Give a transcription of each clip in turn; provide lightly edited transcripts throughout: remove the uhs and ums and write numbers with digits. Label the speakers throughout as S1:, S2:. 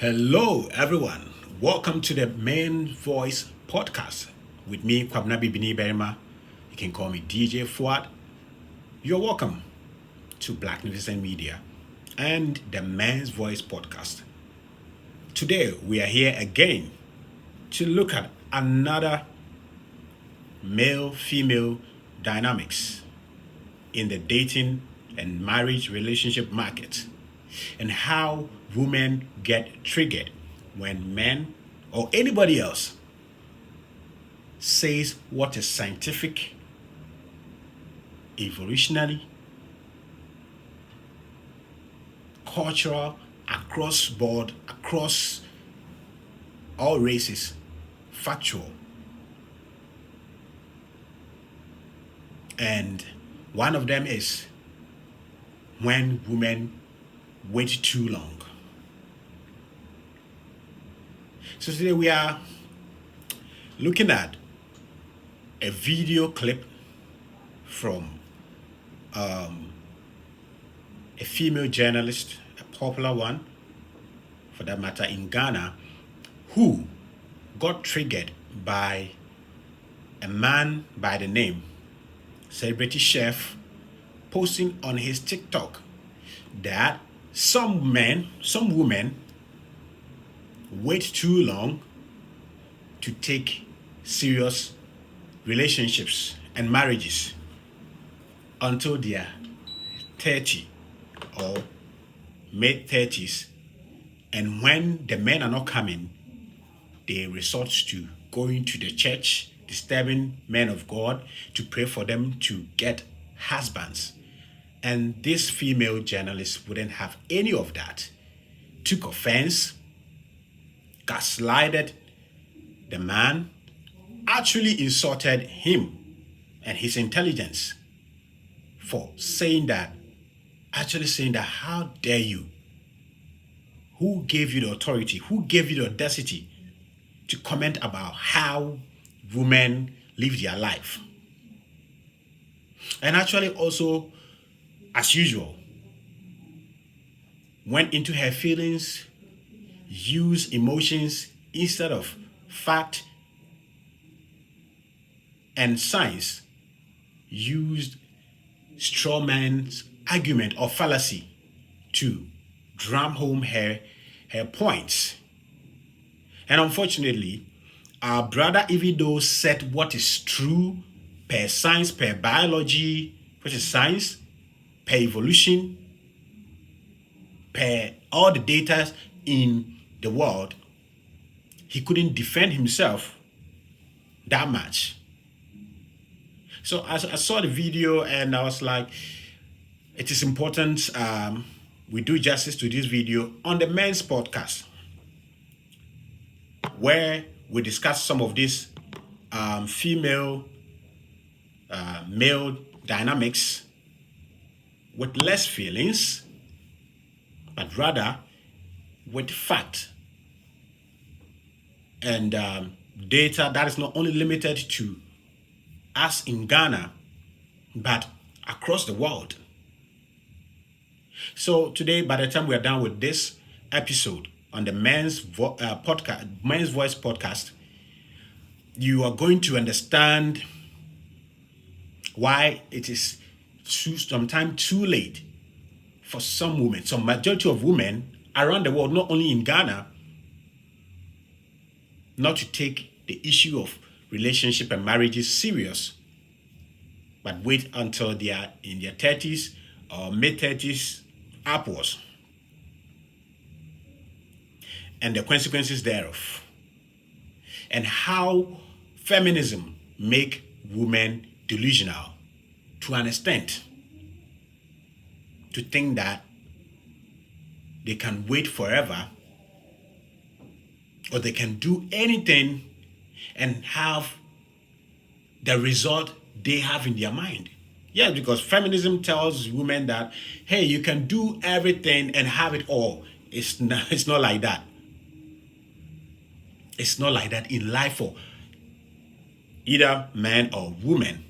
S1: Hello, everyone. Welcome to the Main Voice Podcast with me, Kwabnabi Bini Berima. You can call me DJ Fuad. You're welcome to Black Magnificent Media and the Men's Voice Podcast. Today, we are here again to look at another male-female dynamics in the dating and marriage relationship market and how women get triggered when men or anybody else says what is scientific, evolutionary, cultural, across board, across all races, factual. And one of them is when women wait too long. So today we are looking at a video clip from a female journalist, a popular one for that matter in Ghana, who got triggered by a man by the name Celebrity Chef posting on his TikTok that some women wait too long to take serious relationships and marriages until they are 30 or mid-30s. And when the men are not coming, they resort to going to the church, disturbing men of God to pray for them to get husbands. And this female journalist wouldn't have any of that. Took offense, gaslighted the man, actually insulted him and his intelligence for saying that, how dare you? Who gave you the authority? Who gave you the audacity to comment about how women live their life? And actually also, as usual, went into her feelings, used emotions instead of fact and science, used straw man's argument or fallacy to drum home her points. And unfortunately, our brother, even though said what is true per science, per biology, which is science, per evolution, per all the data in the world, he couldn't defend himself that much. So I saw the video and I was like, it is important we do justice to this video on the men's podcast, where we discuss some of these female male dynamics with less feelings, but rather with fact and data that is not only limited to us in Ghana, but across the world. So today, by the time we are done with this episode on the Men's Voice podcast, you are going to understand why it is sometimes too late for some women, some majority of women around the world, not only in Ghana, not to take the issue of relationship and marriages serious, but wait until they are in their 30s or mid-30s upwards, and the consequences thereof, and how feminism make women delusional to an extent, to think that they can wait forever or they can do anything and have the result they have in their mind. Yeah, because feminism tells women that, hey, you can do everything and have it all. It's not like that. It's not like that in life for either man or woman.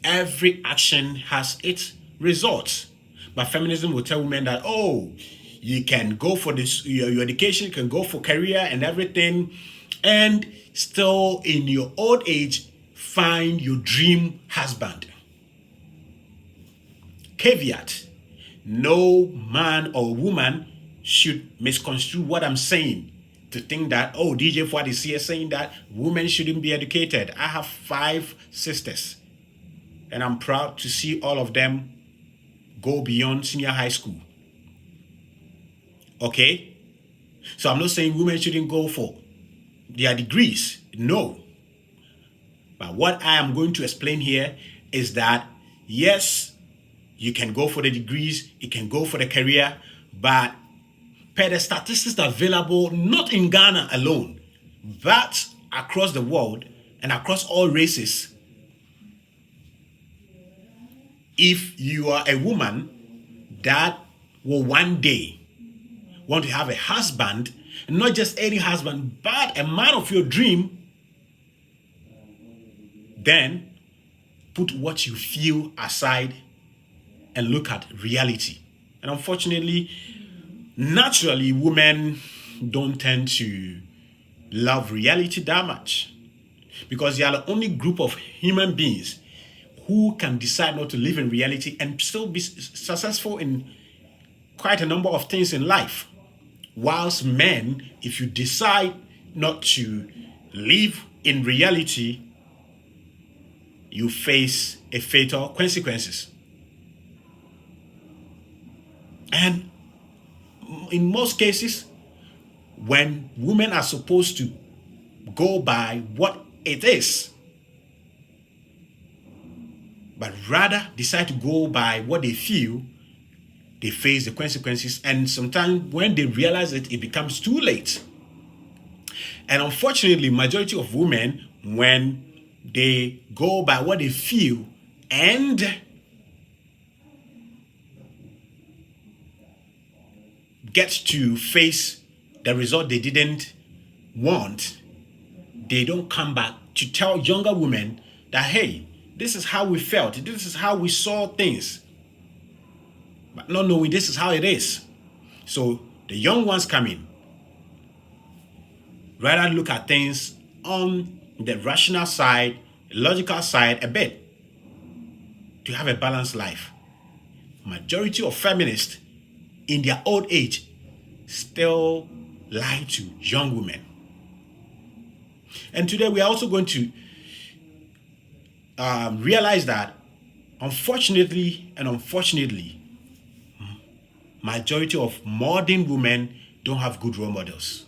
S1: Every action has its results. But feminism will tell women that, oh, You can go for this, your education, you can go for career and everything, and still in your old age find your dream husband. Caveat: no man or woman should misconstrue what I'm saying to think that, oh, DJ Fuad is here saying that women shouldn't be educated. I have 5 sisters, and I'm proud to see all of them go beyond senior high school. Okay? So I'm not saying women shouldn't go for their degrees. No. But what I am going to explain here is that, yes, you can go for the degrees, you can go for the career, but per the statistics available, not in Ghana alone, but across the world and across all races, if you are a woman that will one day want to have a husband, and not just any husband, but a man of your dream, then put what you feel aside and look at reality. And unfortunately, naturally, women don't tend to love reality that much, because they are the only group of human beings who can decide not to live in reality and still be successful in quite a number of things in life. Whilst men, if you decide not to live in reality, you face a fatal consequences. And in most cases, when women are supposed to go by what it is, but rather decide to go by what they feel, they face the consequences. And sometimes when they realize it, it becomes too late. And unfortunately, majority of women, when they go by what they feel and get to face the result they didn't want, they don't come back to tell younger women that, hey, this is how we felt, this is how we saw things, but not knowing this is how it is. So the young ones come in, rather look at things on the rational side, logical side a bit, to have a balanced life. Majority of feminists in their old age still lie to young women. And today we are also going to realize that unfortunately, majority of modern women don't have good role models.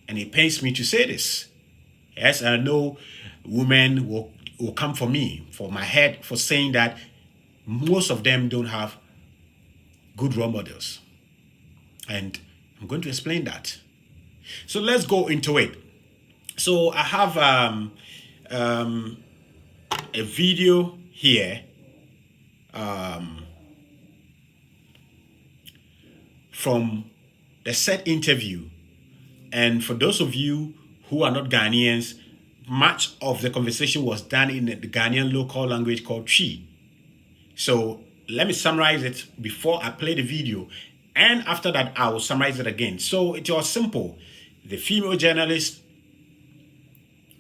S1: And it pains me to say this. Yes, I know women will come for me, for my head, for saying that most of them don't have good role models. And I'm going to explain that. So let's go into it. So I have a video here from the set interview. And for those of you who are not Ghanaians, much of the conversation was done in the Ghanaian local language called Twi. So let me summarize it before I play the video. And after that, I will summarize it again. So it was simple. The female journalist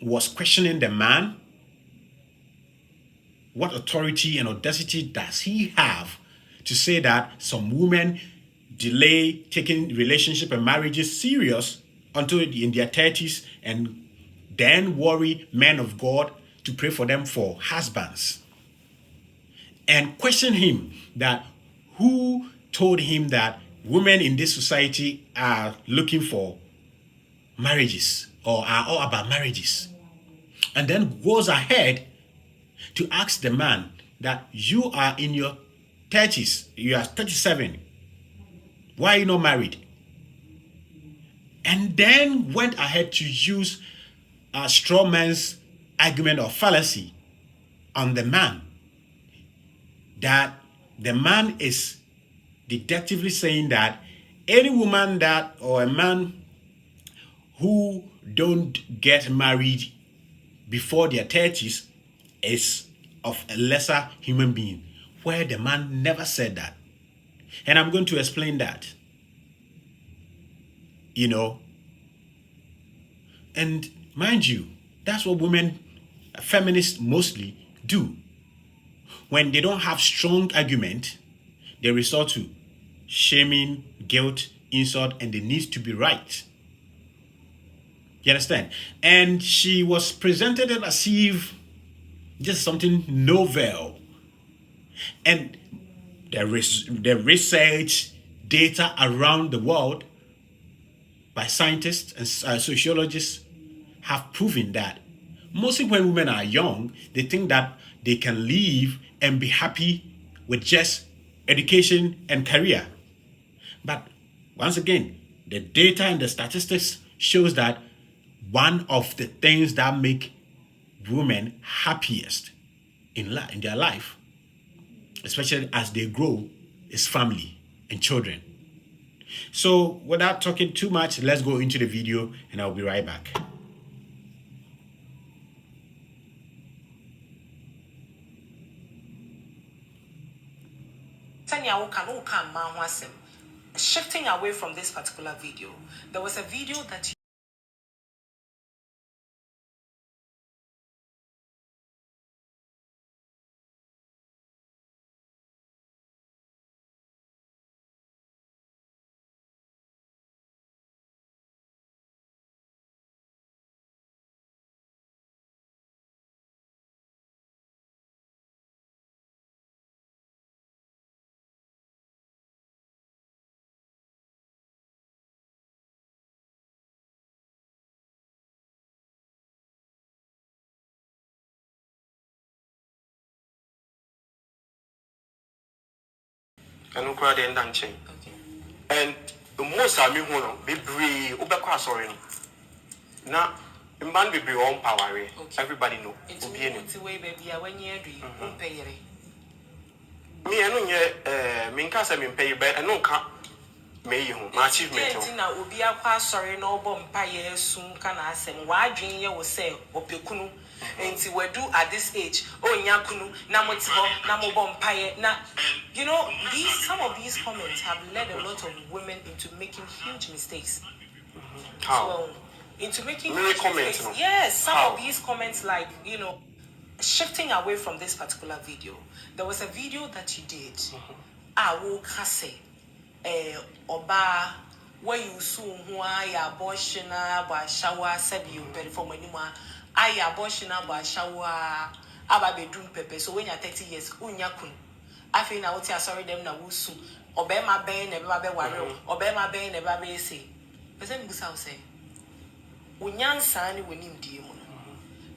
S1: was questioning the man. What authority and audacity does he have to say that some women delay taking relationship and marriages serious until in their 30s and then worry men of God to pray for them for husbands? And question him that who told him that women in this society are looking for marriages or are all about marriages. And then goes ahead to ask the man that you are in your 30s, you are 37. Why are you not married? And then went ahead to use a straw man's argument or fallacy on the man, that the man is deductively saying that any woman that or a man who don't get married before their 30s is of a lesser human being, where the man never said that. And I'm going to explain that. you know. And mind you, that's what women, feminists mostly do. When they don't have strong argument, they resort to shaming, guilt, insult, and the need to be right. You understand? And she was presented as if just something novel. And the research data around the world by scientists and sociologists have proven that mostly when women are young, they think that they can live and be happy with just education and career. But once again, the data and the statistics shows that one of the things that make women happiest in their life, especially as they grow, is family and children. So without talking too much, let's go into the video and I'll be right back.
S2: Shifting away from this particular video, there was a video that
S3: and crowd and dancing. And the most I mean, be brave, Ubaqua, sorry. Now, in man be on power, everybody know.
S2: it's a way, baby, when you're pay.
S3: Me, I know, Mincas, I mean, pay bed, and no cap. May you, my achievement.
S2: Now, will be a pass, sorry, no bomb pie soon can ask him why Junior will say, or Pekunu, and see where do at this age, oh, Yakunu, Namotiho, Namobom pie. Now, you know, some of these comments have led a lot of women into making huge mistakes.
S3: How?
S2: Well, into making
S3: many comments.
S2: No? Yes, some of these comments, like, you know, shifting away from this particular video, there was a video that you did. I will say, Oba, where you soon who I abortion by shower, said you better for anymore. I abortion by shower, Ababe doom pepe. So when you're 30 years, Unyakun. I think I would say, sorry, them na wusu. Obey my bane, never be warrior, obey my bane, never be say. But then Busa say, Unyan Sani when him demon.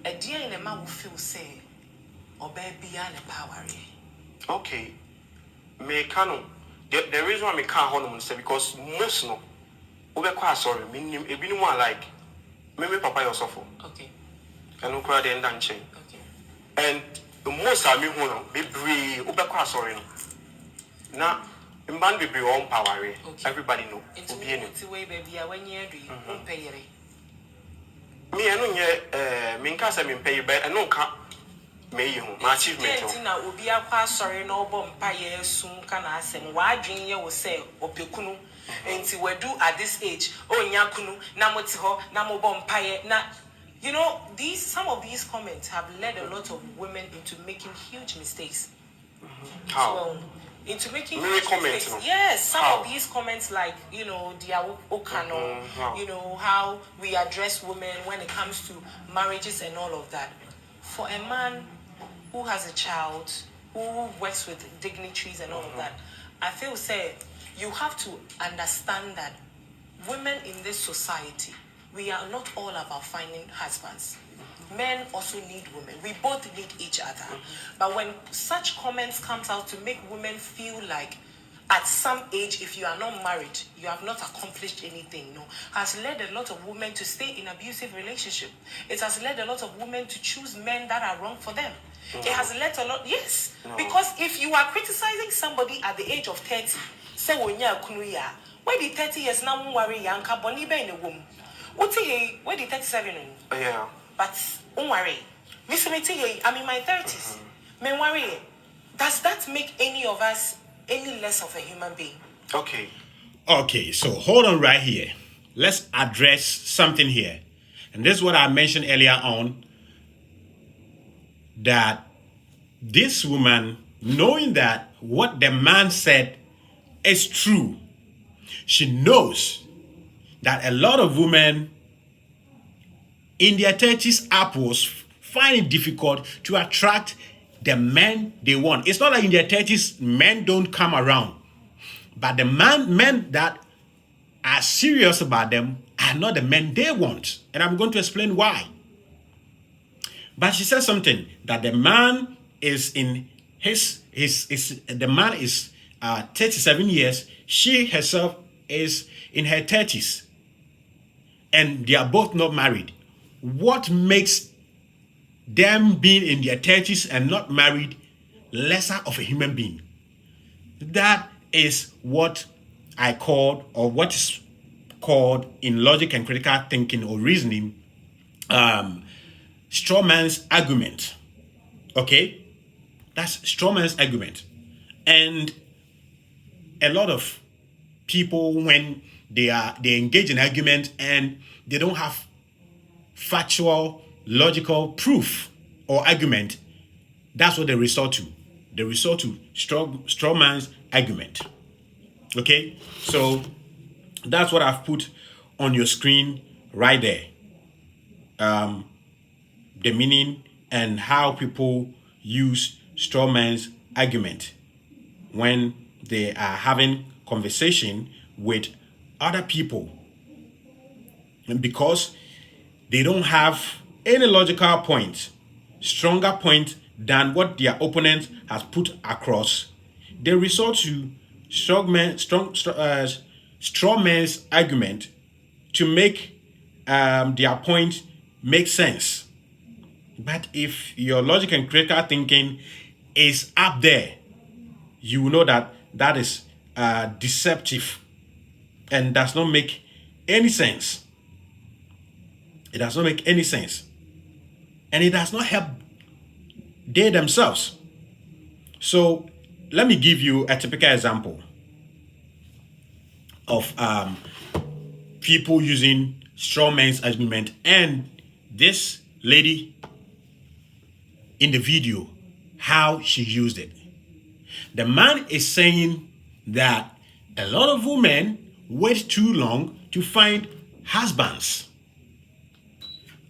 S2: A dear in a man will feel say, obey beyond the power.
S3: Okay. Me canon. The reason why me can't hold on say because most no. Ubaqua, sorry, meaning a bit more like maybe Papa yourself.
S2: Okay.
S3: And no crowd and dancing.
S2: Okay.
S3: And the most I mean, be brave, Ubaqua, sorry. Now, in man be on power, everybody know.
S2: It's a way, baby, when you're pay.
S3: Me, I know, Mincas, I mean, pay bed, and no cap. May you, my achievement.
S2: Now will be a pass, sorry, no bomb pie soon can ask him why Junior will say, or Pekunu, and see where do at this age, oh, Yakunu, Namotiho, Namobom pie. Now, you know, some of these comments have led a lot of women into making huge mistakes.
S3: How?
S2: So, into making
S3: huge mistakes.
S2: Yes, some of these comments, like, you know, the Okano, you know, how we address women when it comes to marriages and all of that. For a man who has a child, who works with dignitaries and all of that, I feel say you have to understand that women in this society, we are not all about finding husbands. Men also need women. We both need each other. But when such comments comes out to make women feel like at some age, if you are not married, you have not accomplished anything, no, has led a lot of women to stay in abusive relationship. It has led a lot of women to choose men that are wrong for them. It has led a lot, yes. Because if you are criticizing somebody at the age of 30, say when you are kunuya, where the 30 years now worry yanka boni be in a womb. Where the 37?
S3: Yeah.
S2: But don't worry. I'm in my 30s. Men worry. Does that make any of us any less of a human being?
S3: Okay.
S1: Okay, so hold on right here. let's address something here. And this is what I mentioned earlier on, that this woman, knowing that what the man said is true, she knows that a lot of women in their 30s upwards find it difficult to attract the men they want. It's not like in their 30s men don't come around, but the men that are serious about them are not the men they want. And I'm going to explain why. But she says something, that the man is in the man is 37 years. She herself is in her 30s. And they are both not married. What makes them being in their 30s and not married lesser of a human being? That is what I called, or what is called in logic and critical thinking or reasoning, straw man's argument. Okay? That's straw man's argument. And a lot of people, when they engage in argument and they don't have factual, logical proof or argument, that's what they resort to. They resort to straw man's argument. Okay? So that's what I've put on your screen right there. The meaning and how people use straw man's argument when they are having conversation with other people. And because they don't have any logical point, stronger point than what their opponent has put across, they resort to straw man's argument to make their point make sense. But if your logic and critical thinking is up there, you will know that that is deceptive and does not make any sense. It does not make any sense. And it does not help they themselves. So let me give you a typical example of people using straw man's argument, and this lady in the video, how she used it. The man is saying that a lot of women wait too long to find husbands.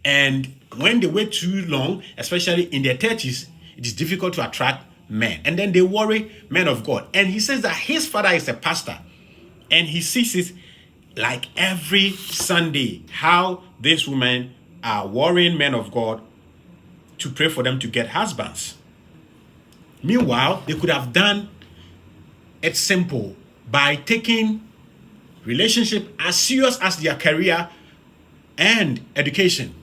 S1: And when they wait too long, especially in their 30s, it is difficult to attract men. And then they worry men of God. And he says that his father is a pastor. And he sees it like every Sunday, how these women are worrying men of God to pray for them to get husbands. Meanwhile, they could have done it simple by taking relationship as serious as their career and education.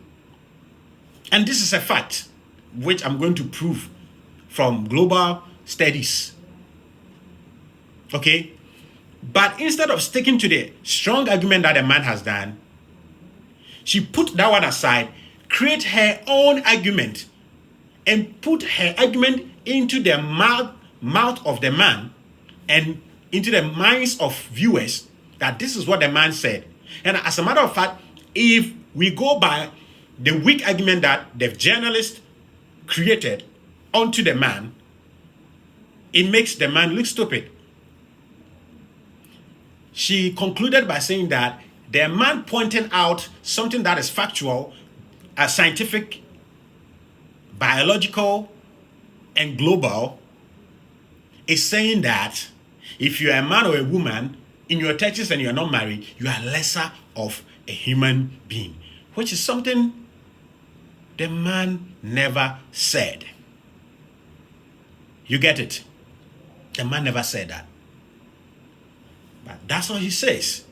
S1: And this is a fact, which I'm going to prove from global studies. Okay? But instead of sticking to the strong argument that the man has done, she put that one aside, create her own argument, and put her argument into the mouth of the man and into the minds of viewers that this is what the man said. And as a matter of fact, if we go by the weak argument that the journalist created onto the man, it makes the man look stupid. She concluded by saying that the man pointing out something that is factual, scientific, biological, and global is saying that if you're a man or a woman in your 30s and you're not married, you are lesser of a human being, which is something the man never said. You get it? The man never said that. But that's what he says.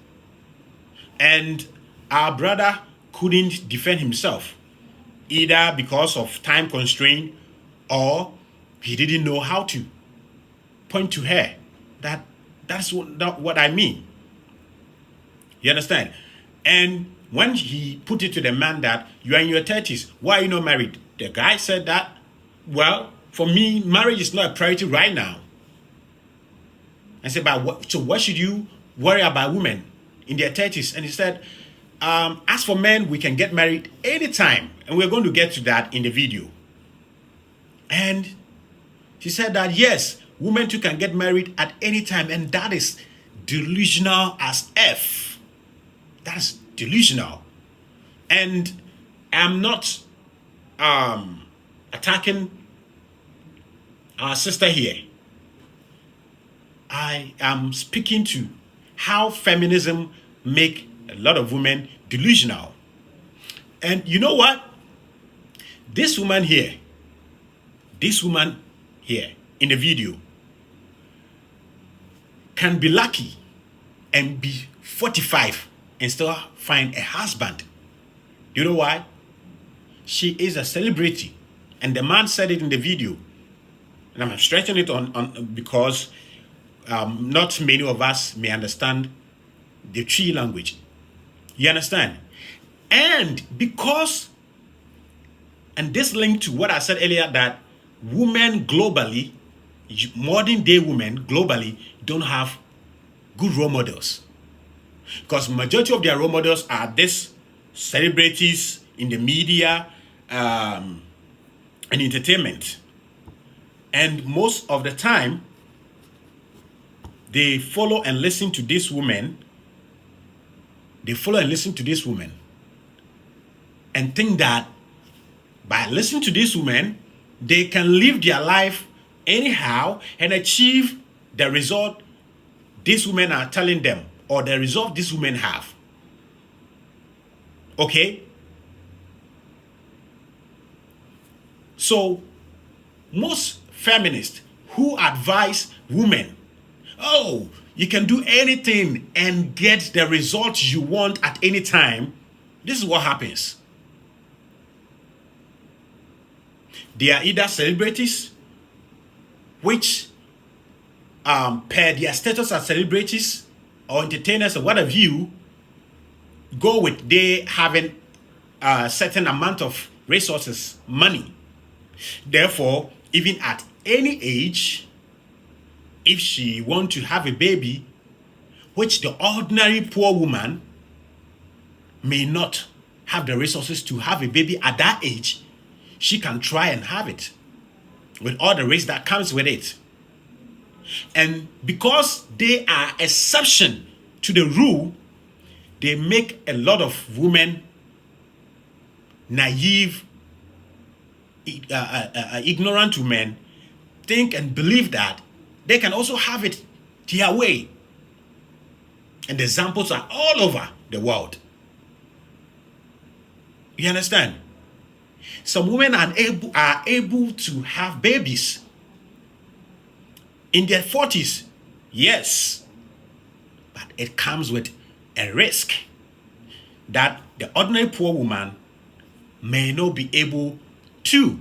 S1: And our brother couldn't defend himself, either because of time constraint or he didn't know how to point to her. That's what I mean. You understand? And when he put it to the man that you are in your 30s, why are you not married? The guy said that, well, for me, marriage is not a priority right now. I said, but what should you worry about women in their 30s, and he said, as for men, we can get married anytime. And we're going to get to that in the video. And she said that, yes, women too can get married at any time. And that is delusional as F. That's delusional. And I'm not attacking our sister here. I am speaking to how feminism make a lot of women delusional. And you know what? This woman here in the video can be lucky and be 45 and still find a husband. You know why? She is a celebrity. And the man said it in the video. And I'm stretching it on because not many of us may understand the tree language. You understand? And because, and this linked to what I said earlier, that women globally, modern day women globally, don't have good role models. Because majority of their role models are these celebrities in the media and entertainment. And most of the time, they follow and listen to this woman. And think that by listening to this woman, they can live their life anyhow and achieve the result these women are telling them, or the result these women have. Okay? So, most feminists who advise women, oh, you can do anything and get the results you want at any time, this is what happens. They are either celebrities, which per their status as celebrities or entertainers or whatever you go with, they having a certain amount of resources, money. Therefore, even at any age, if she wants to have a baby, which the ordinary poor woman may not have the resources to have a baby at that age, she can try and have it with all the risk that comes with it. And because they are exception to the rule, they make a lot of women naive, ignorant women think and believe that they can also have it their way. And the examples are all over the world. You understand? Some women are able to have babies in their 40s. Yes. But it comes with a risk that the ordinary poor woman may not be able to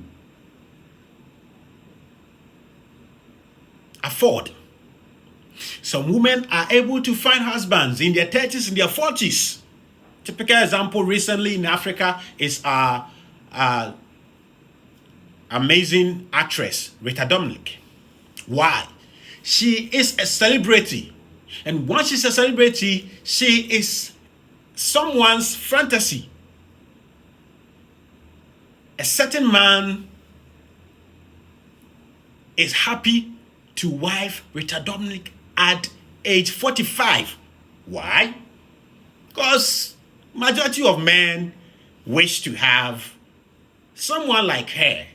S1: afford. Some women are able to find husbands in their 30s, in their 40s. Typical example recently in Africa is our amazing actress, Rita Dominic. Why? She is a celebrity. And once she's a celebrity, she is someone's fantasy. A certain man is happy to wife Rita Dominic at age 45. Why? Because majority of men wish to have someone like her,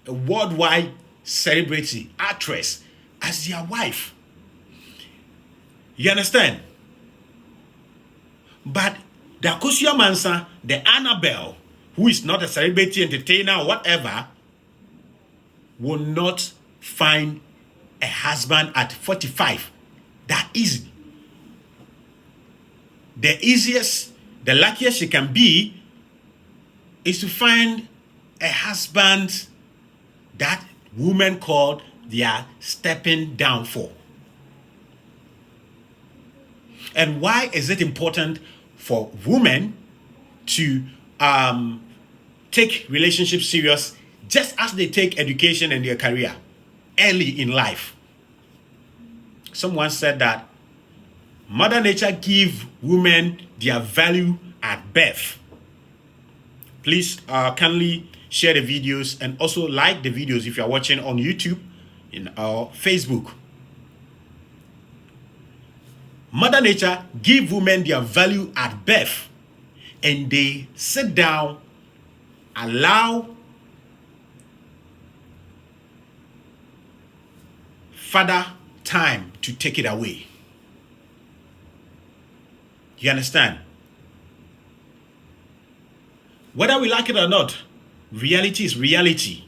S1: a worldwide celebrity, actress, as their wife. You understand? But the Akosia Mansa, the Annabelle, who is not a celebrity, entertainer, or whatever, will not find a husband at 45 that easy. The easiest, the luckiest she can be is to find a husband that women call their stepping down for. And why is it important for women to take relationships serious just as they take education and their career early in life? Someone said that Mother Nature give women their value at birth. Please kindly share the videos and also like the videos if you are watching on YouTube or Facebook. Mother Nature give women their value at birth, and they sit down, allow father time to take it away. You understand? Whether we like it or not, reality is reality.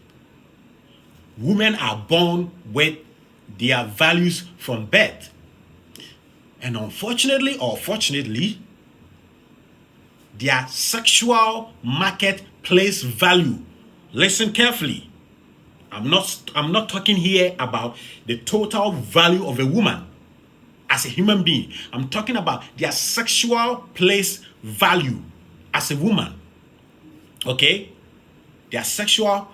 S1: Women are born with their values from birth. And unfortunately or fortunately, their sexual marketplace value. Listen carefully. I'm not talking here about the total value of a woman as a human being. I'm talking about their sexual place value as a woman. Okay? Their sexual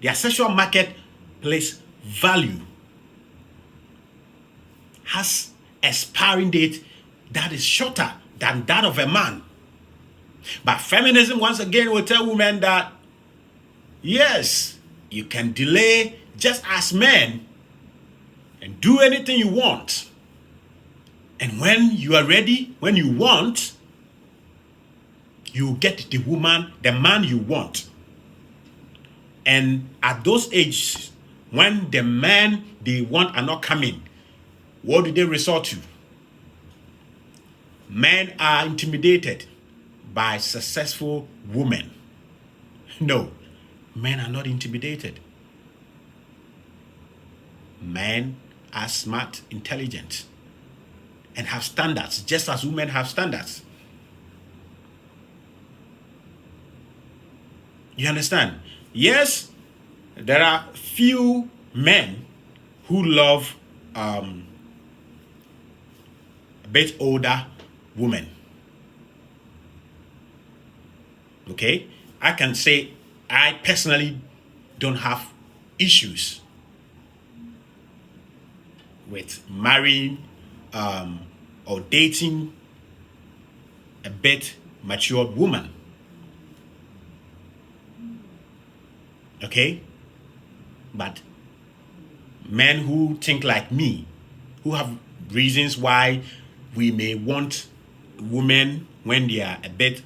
S1: marketplace value has expiring date that is shorter than that of a man. But feminism once again will tell women that yes, you can delay just as men and do anything you want. And when you are ready, when you want, you get the man you want. And at those ages, when the man they want are not coming, what do they resort to? Men are intimidated by successful women. No, men are not intimidated. Men are smart, intelligent, and have standards, just as women have standards. You understand? Yes, there are few men who love a bit older women. Okay? I can say I personally don't have issues with marrying or dating a bit matured woman. Okay? But men who think like me, who have reasons why we may want women when they are a bit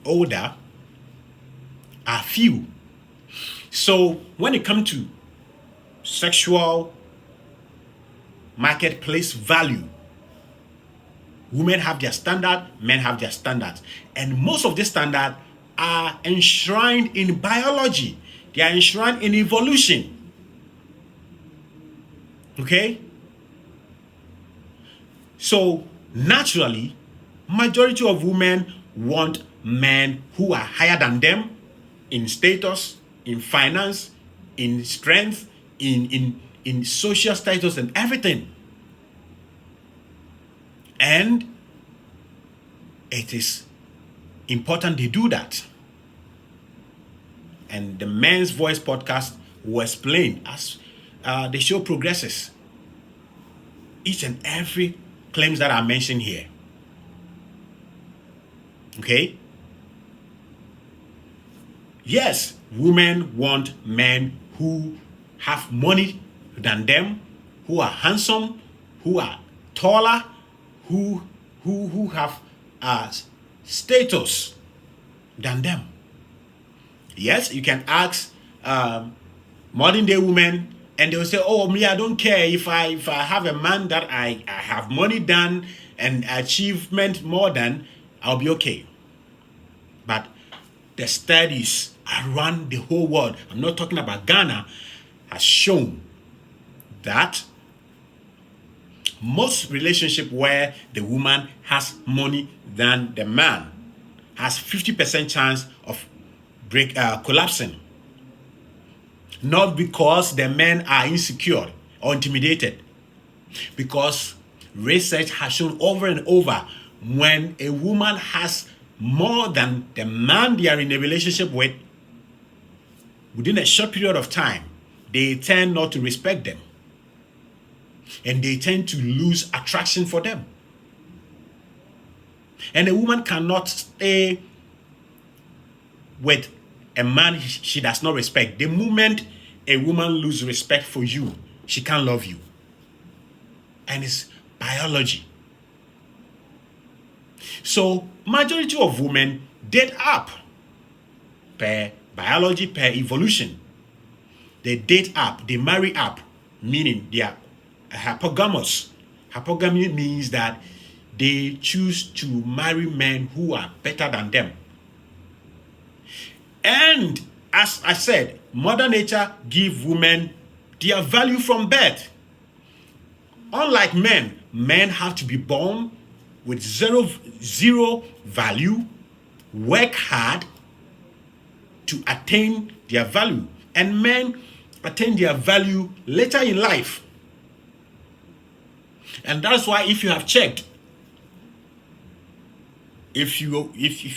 S1: older, are few. So when it comes to sexual marketplace value, women have their standard, men have their standards. And most of these standards are enshrined in biology. They are enshrined in evolution. Okay? So naturally, majority of women want men who are higher than them in status, in finance, in strength, in social status and everything. And it is important they do that. And the Men's Voice podcast will explain as the show progresses each and every claims that are mentioned here. Okay? Yes, women want men who have money than them, who are handsome, who are taller, who have status than them. Yes, you can ask modern day women, and they will say, "Oh, me, I don't care if I have a man that I have money than and achievement more than, I'll be okay." But the studies around the whole world, I'm not talking about Ghana, has shown that most relationship where the woman has money than the man has 50% chance of collapsing. Not because the men are insecure or intimidated, because research has shown over and over when a woman has more than the man they are in a relationship with, within a short period of time, they tend not to respect them. and they tend to lose attraction for them. And a woman cannot stay with a man she does not respect. The moment a woman loses respect for you, she can't love you. And it's biology. So, majority of women date up per biology, per evolution. They date up, they marry up, meaning they are hypogamous. Hypogamy means that they choose to marry men who are better than them. And as I said, Mother Nature gives women their value from birth. Unlike men, men have to be born with zero value, work hard to attain their value. And men attain their value later in life. And that's why if you have checked, if you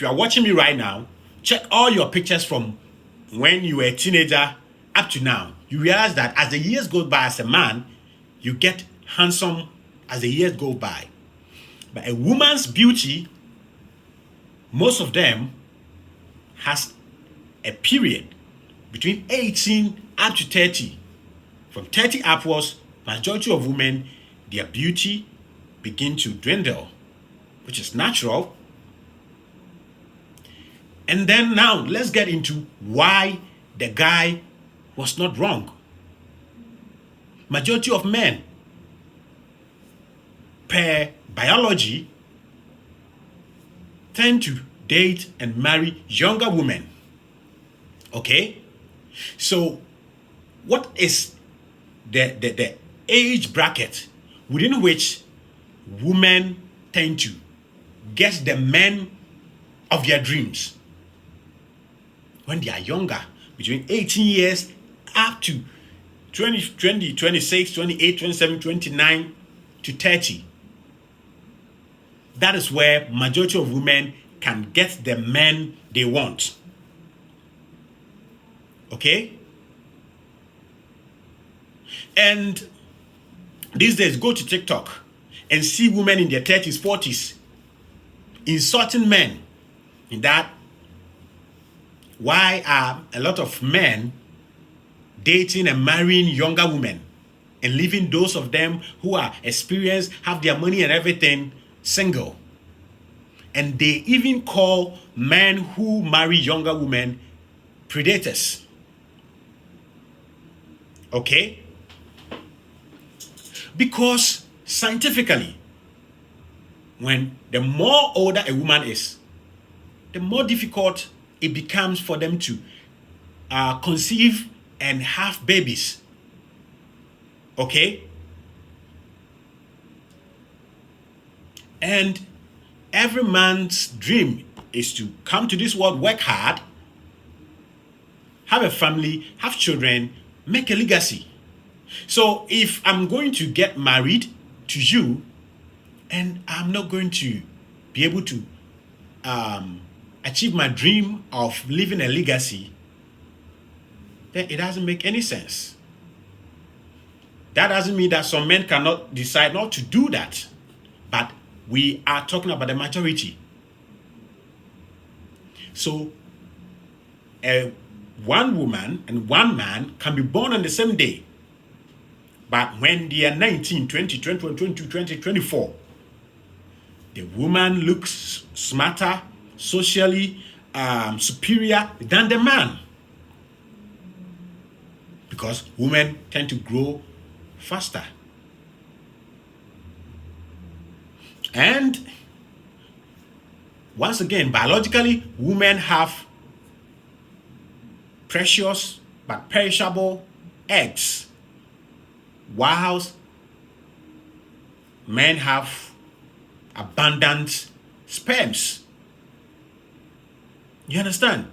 S1: are watching me right now, check all your pictures from when you were a teenager up to now. You realize that as the years go by as a man, you get handsome as the years go by. But a woman's beauty, most of them, has a period between 18 up to 30. From 30 upwards, majority of women, their beauty begin to dwindle, which is natural. And then now, let's get into why the guy was not wrong. Majority of men, per biology, tend to date and marry younger women. Okay? So, what is the age bracket within which women tend to get the men of their dreams? When they are younger, between 18 years up to 20, 26, 28, 27, 29 to 30. That is where majority of women can get the men they want. Okay? And these days, go to TikTok and see women in their 30s, 40s insulting men. In that, why are a lot of men dating and marrying younger women and leaving those of them who are experienced, have their money and everything, single? And they even call men who marry younger women predators. Okay? Because scientifically, when the more older a woman is, the more difficult it becomes for them to conceive and have babies. Okay? And every man's dream is to come to this world, work hard, have a family, have children, make a legacy. So if I'm going to get married to you and I'm not going to be able to achieve my dream of leaving a legacy, then it doesn't make any sense. That doesn't mean that some men cannot decide not to do that. But we are talking about the majority. So, one woman and one man can be born on the same day. But when they are 19, 20, 21, 22, 20, 24, the woman looks smarter, socially superior than the man. Because women tend to grow faster. And once again, biologically, women have precious but perishable eggs, whilst men have abundant sperms. You understand?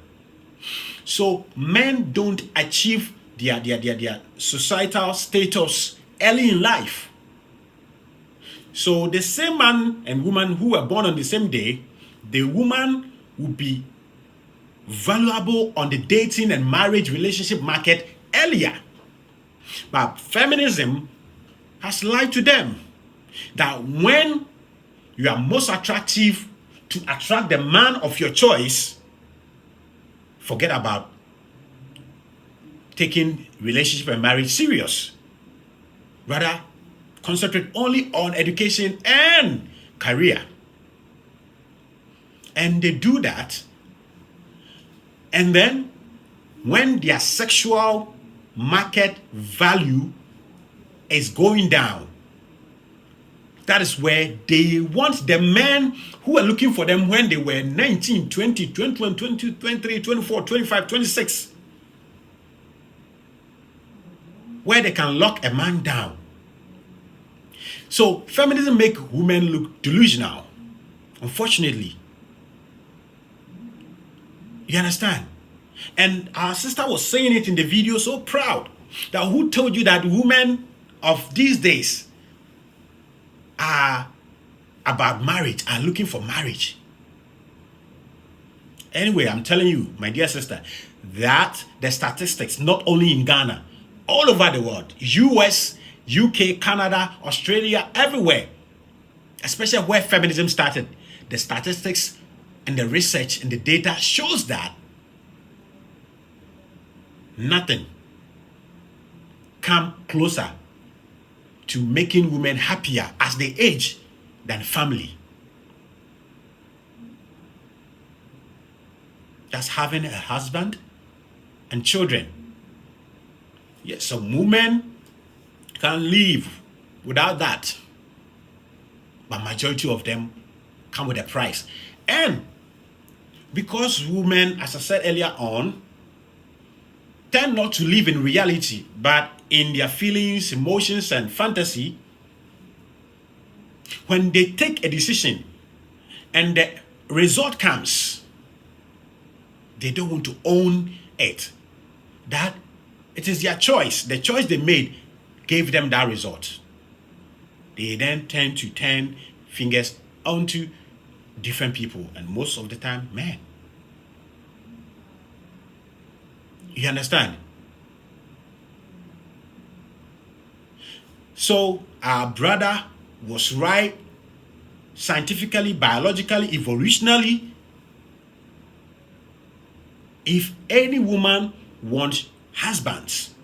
S1: So men don't achieve their societal status early in life. So the same man and woman who were born on the same day, the woman will be valuable on the dating and marriage relationship market earlier. But feminism has lied to them that when you are most attractive to attract the man of your choice, forget about taking relationship and marriage serious. Rather, concentrate only on education and career. And they do that. And then, when their sexual market value is going down, that is where they want the men who were looking for them when they were 19, 20, 21, 22, 23, 24, 25, 26. Where they can lock a man down. So feminism makes women look delusional. Unfortunately. You understand? And our sister was saying it in the video so proud. That who told you that women of these days are about marriage, are looking for marriage? Anyway, I'm telling you, my dear sister, that the statistics, not only in Ghana, all over the world, US, UK, Canada, Australia, everywhere, especially where feminism started, the statistics and the research and the data shows that nothing come closer to making women happier as they age than family. That's having a husband and children. Yes, some women can live without that, but majority of them come with a price. And because women, as I said earlier on, tend not to live in reality, but in their feelings, emotions, and fantasy, when they take a decision and the result comes, they don't want to own it. That it is their choice. The choice they made gave them that result. They then tend to turn fingers onto different people, and most of the time, men. You understand? So our brother was right, scientifically, biologically, evolutionally. If any woman wants husbands,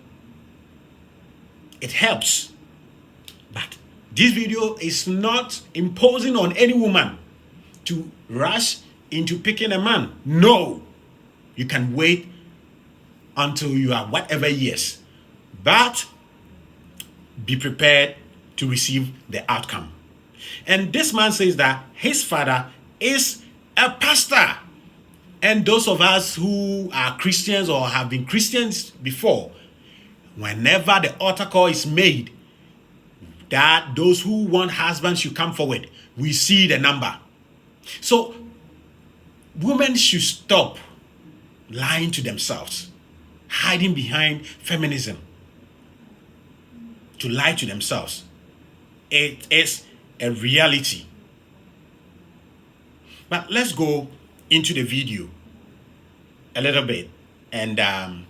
S1: it helps. But this video is not imposing on any woman to rush into picking a man. No, you can wait until you are whatever years, but be prepared to receive the outcome. And this man says that his father is a pastor. And those of us who are Christians or have been Christians before, whenever the altar call is made that those who want husbands should come forward, we see the number. So women should stop lying to themselves, hiding behind feminism, to lie to themselves. It is a reality. But let's go into the video a little bit and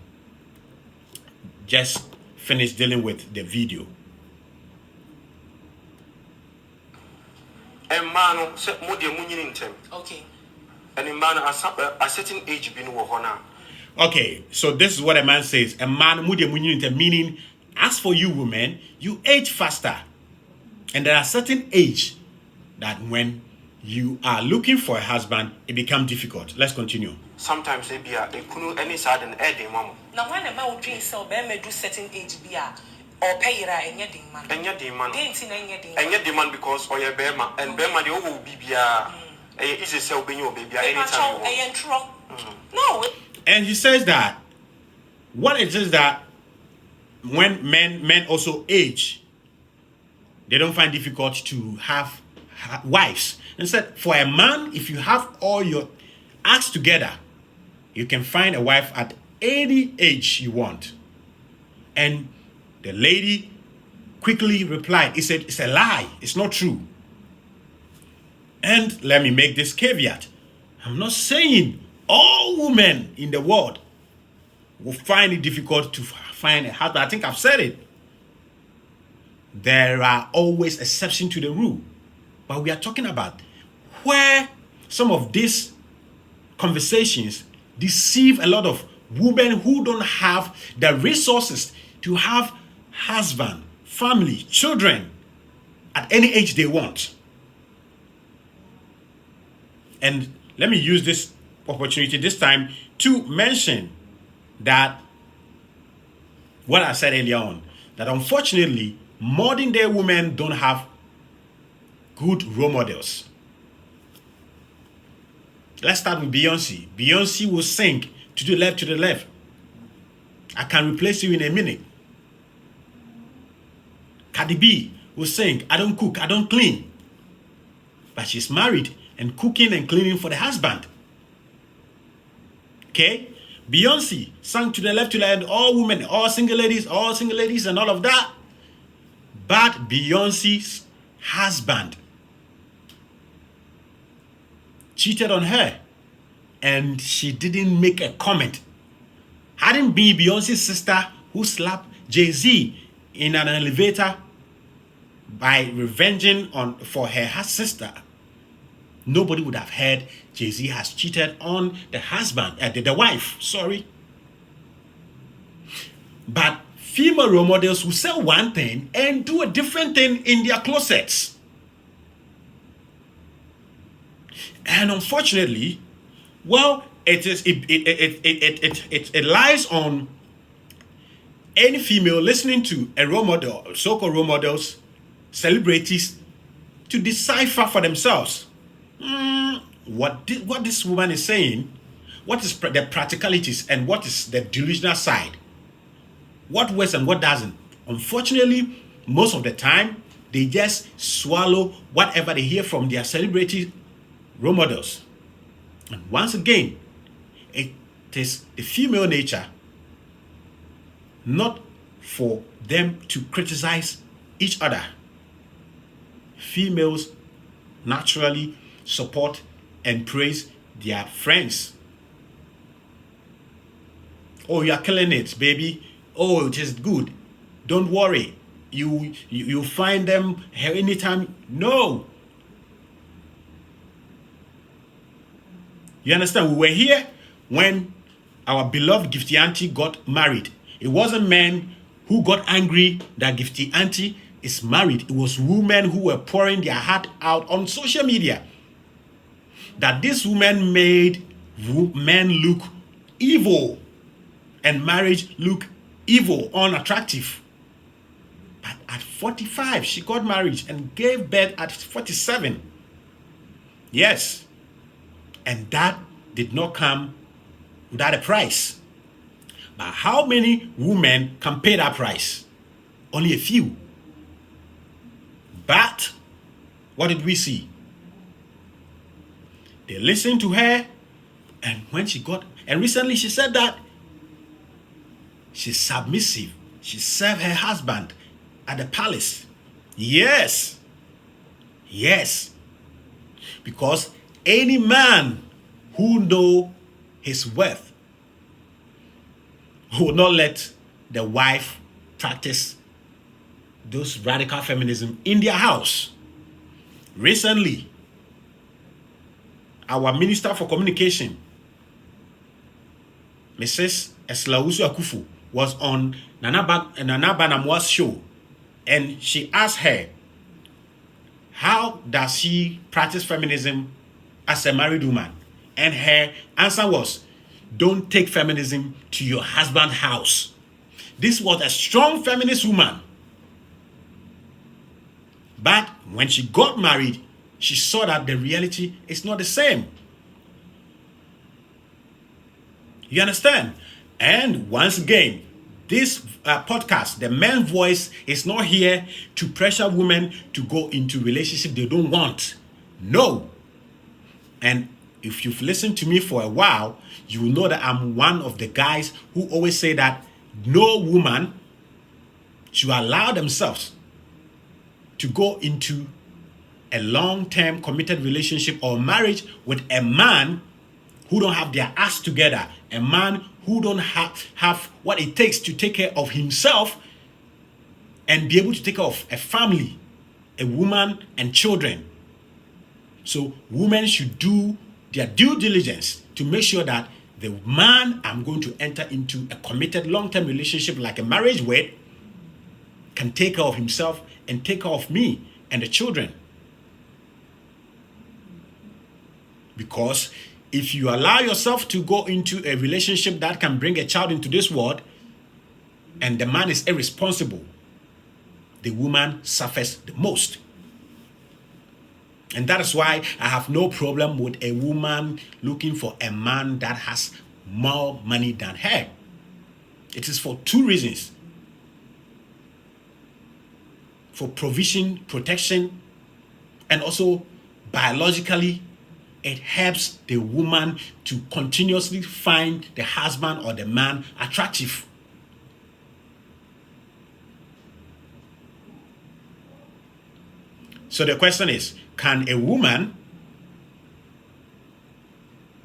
S1: just finish dealing with the video.
S3: And man, okay. And man, a certain age been now.
S1: Okay, so this is what a man says. A man, meaning, as for you women, you age faster. And there are certain age that when you are looking for a husband, it becomes difficult. Let's continue.
S3: Sometimes they be any side and add mama.
S2: Now when a man would drink so be do certain age be or pay and your demand.
S3: And your demand.
S2: And
S3: your demand because or your bema and bema the old BBA is a cell being your baby anytime.
S2: No.
S1: And he says that what it is that when men also age, they don't find difficult to have wives. Instead, for a man, if you have all your acts together, you can find a wife at any age you want. And the lady quickly replied, he said, it's a lie. It's not true. And let me make this caveat. I'm not saying all women in the world will find it difficult to find a husband. I think I've said it. there are always exceptions to the rule. But we are talking about where some of these conversations deceive a lot of women who don't have the resources to have husband, family, children at any age they want. And let me use this opportunity this time to mention that what I said earlier on, that unfortunately modern day women don't have good role models. Let's start with Beyonce. Beyonce will sing to the left, to the left. I can replace you in a minute. Cardi B will sing, I don't cook, I don't clean. But she's married and cooking and cleaning for the husband. Okay? Beyonce sang to the left, to the end, all women, all single ladies and all of that. But Beyonce's husband cheated on her and she didn't make a comment. Hadn't been Beyonce's sister who slapped Jay-Z in an elevator by revenging for her sister, nobody would have heard Jay-Z has cheated on the husband, the wife, sorry. But female role models will say one thing and do a different thing in their closets. And unfortunately, well, it lies on any female listening to a role model, so-called role models, celebrities, to decipher for themselves what this woman is saying, what is the practicalities and what is the delusional side, what works and what doesn't. Unfortunately, most of the time, they just swallow whatever they hear from their celebrity role models. And once again, it is the female nature not for them to criticize each other. Females naturally support and praise their friends. Oh, you are killing it, baby. Oh, it is good. Don't worry. You find them anytime. No. You understand? We were here when our beloved Gifty Auntie got married. It wasn't men who got angry that Gifty Auntie is married. It was women who were pouring their heart out on social media. That this woman made men look evil and marriage look evil, unattractive. But at 45, she got married and gave birth at 47. Yes. And that did not come without a price. But how many women can pay that price? Only a few. But what did we see? They listened to her, and when she got, and recently she said that she's submissive. She served her husband at the palace. Yes. Yes. Because any man who know his worth will not let the wife practice those radical feminism in their house. Recently, our Minister for Communication, Mrs. Eslawusu Akufu, was on Nana Banamwa's show, and she asked her, how does she practice feminism as a married woman? And her answer was, don't take feminism to your husband's house. This was a strong feminist woman. But when she got married, she saw that the reality is not the same. You understand? And once again, this podcast, the man's voice, is not here to pressure women to go into relationship they don't want. No. And if you've listened to me for a while, you will know that I'm one of the guys who always say that no woman should allow themselves to go into a long-term committed relationship or marriage with a man who don't have their ass together, a man who don't have what it takes to take care of himself and be able to take care of a family, a woman, and children. So women should do their due diligence to make sure that the man I'm going to enter into a committed long-term relationship like a marriage with can take care of himself and take care of me and the children. Because if you allow yourself to go into a relationship that can bring a child into this world and the man is irresponsible, the woman suffers the most. And that is why I have no problem with a woman looking for a man that has more money than her. It is for two reasons. For provision, protection, and also biologically, it helps the woman to continuously find the husband or the man attractive. So the question is, can a woman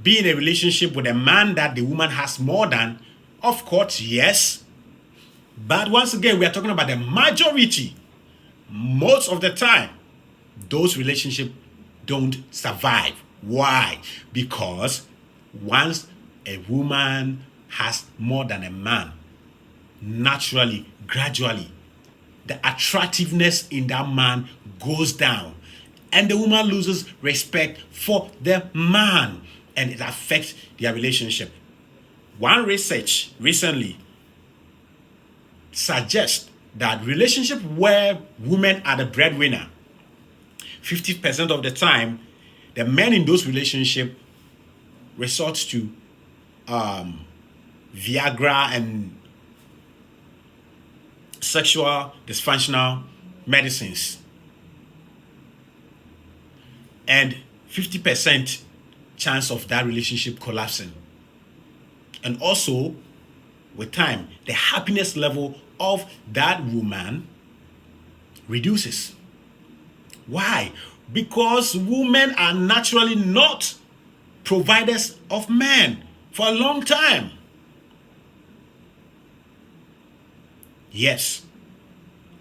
S1: be in a relationship with a man that the woman has more than? Of course, yes. But once again, we are talking about the majority. Most of the time, those relationships don't survive. Why? Because once a woman has more than a man, naturally, gradually, the attractiveness in that man goes down. And the woman loses respect for the man. And it affects their relationship. One research recently suggests that relationship where women are the breadwinner, 50% of the time, the men in those relationships resort to Viagra and sexual dysfunctional medicines. And 50% chance of that relationship collapsing. And also, with time, the happiness level of that woman reduces. Why? Because women are naturally not providers of men for a long time. Yes,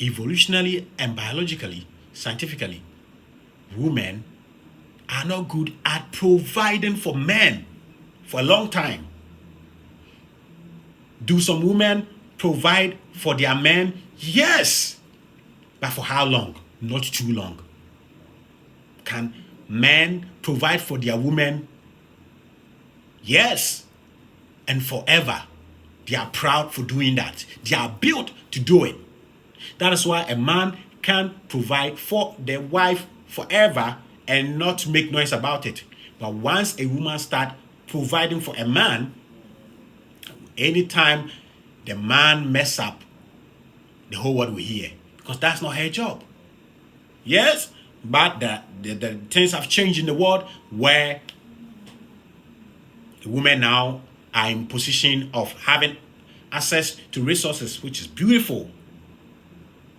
S1: evolutionarily and biologically, scientifically, women are not good at providing for men for a long time. Do some women provide for their men? Yes. But for how long? Not too long. Can men provide for their women? Yes. And forever. They are proud for doing that. They are built to do it. That is why a man can provide for their wife forever and not make noise about it. But once a woman starts providing for a man, anytime the man mess up, the whole world will hear. Because that's not her job. Yes, but the things have changed in the world where women now are in position of having access to resources, which is beautiful.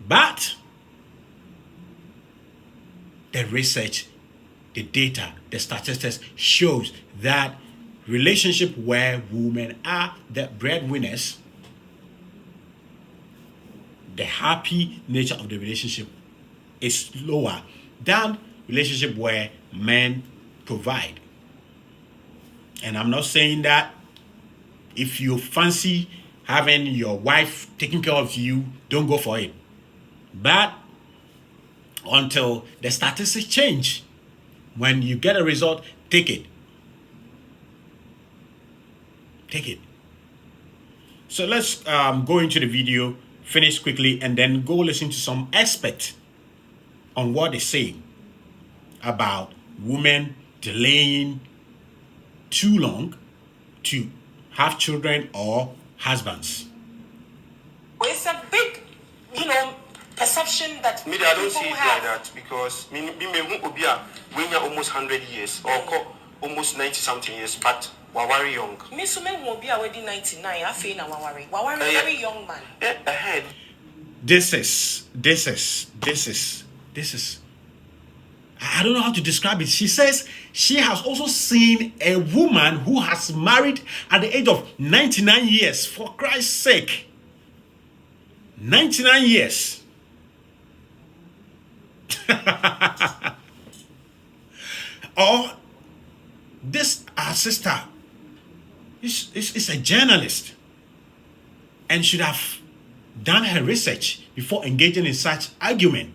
S1: But the research, the data, the statistics shows that relationship where women are the breadwinners, the happy nature of the relationship is lower than relationship where men provide. And I'm not saying that if you fancy having your wife taking care of you, don't go for it. But until the statistics change, when you get a result, take it. Take it. So let's go into the video, finish quickly, and then go listen to some experts on what they say about women delaying too long to have children or husbands.
S2: It's a big, perception that
S3: Me, I don't
S2: people
S3: see it
S2: have.
S3: like that because me when you're almost 100 years or almost 90 something years, but we're very young.
S2: Me so me will be already 99. I feel now we're very young man.
S3: Ahead.
S1: This is. I don't know how to describe it. She says she has also seen a woman who has married at the age of 99 years. For Christ's sake. 99 years. Or this our sister is a journalist and should have done her research before engaging in such argument.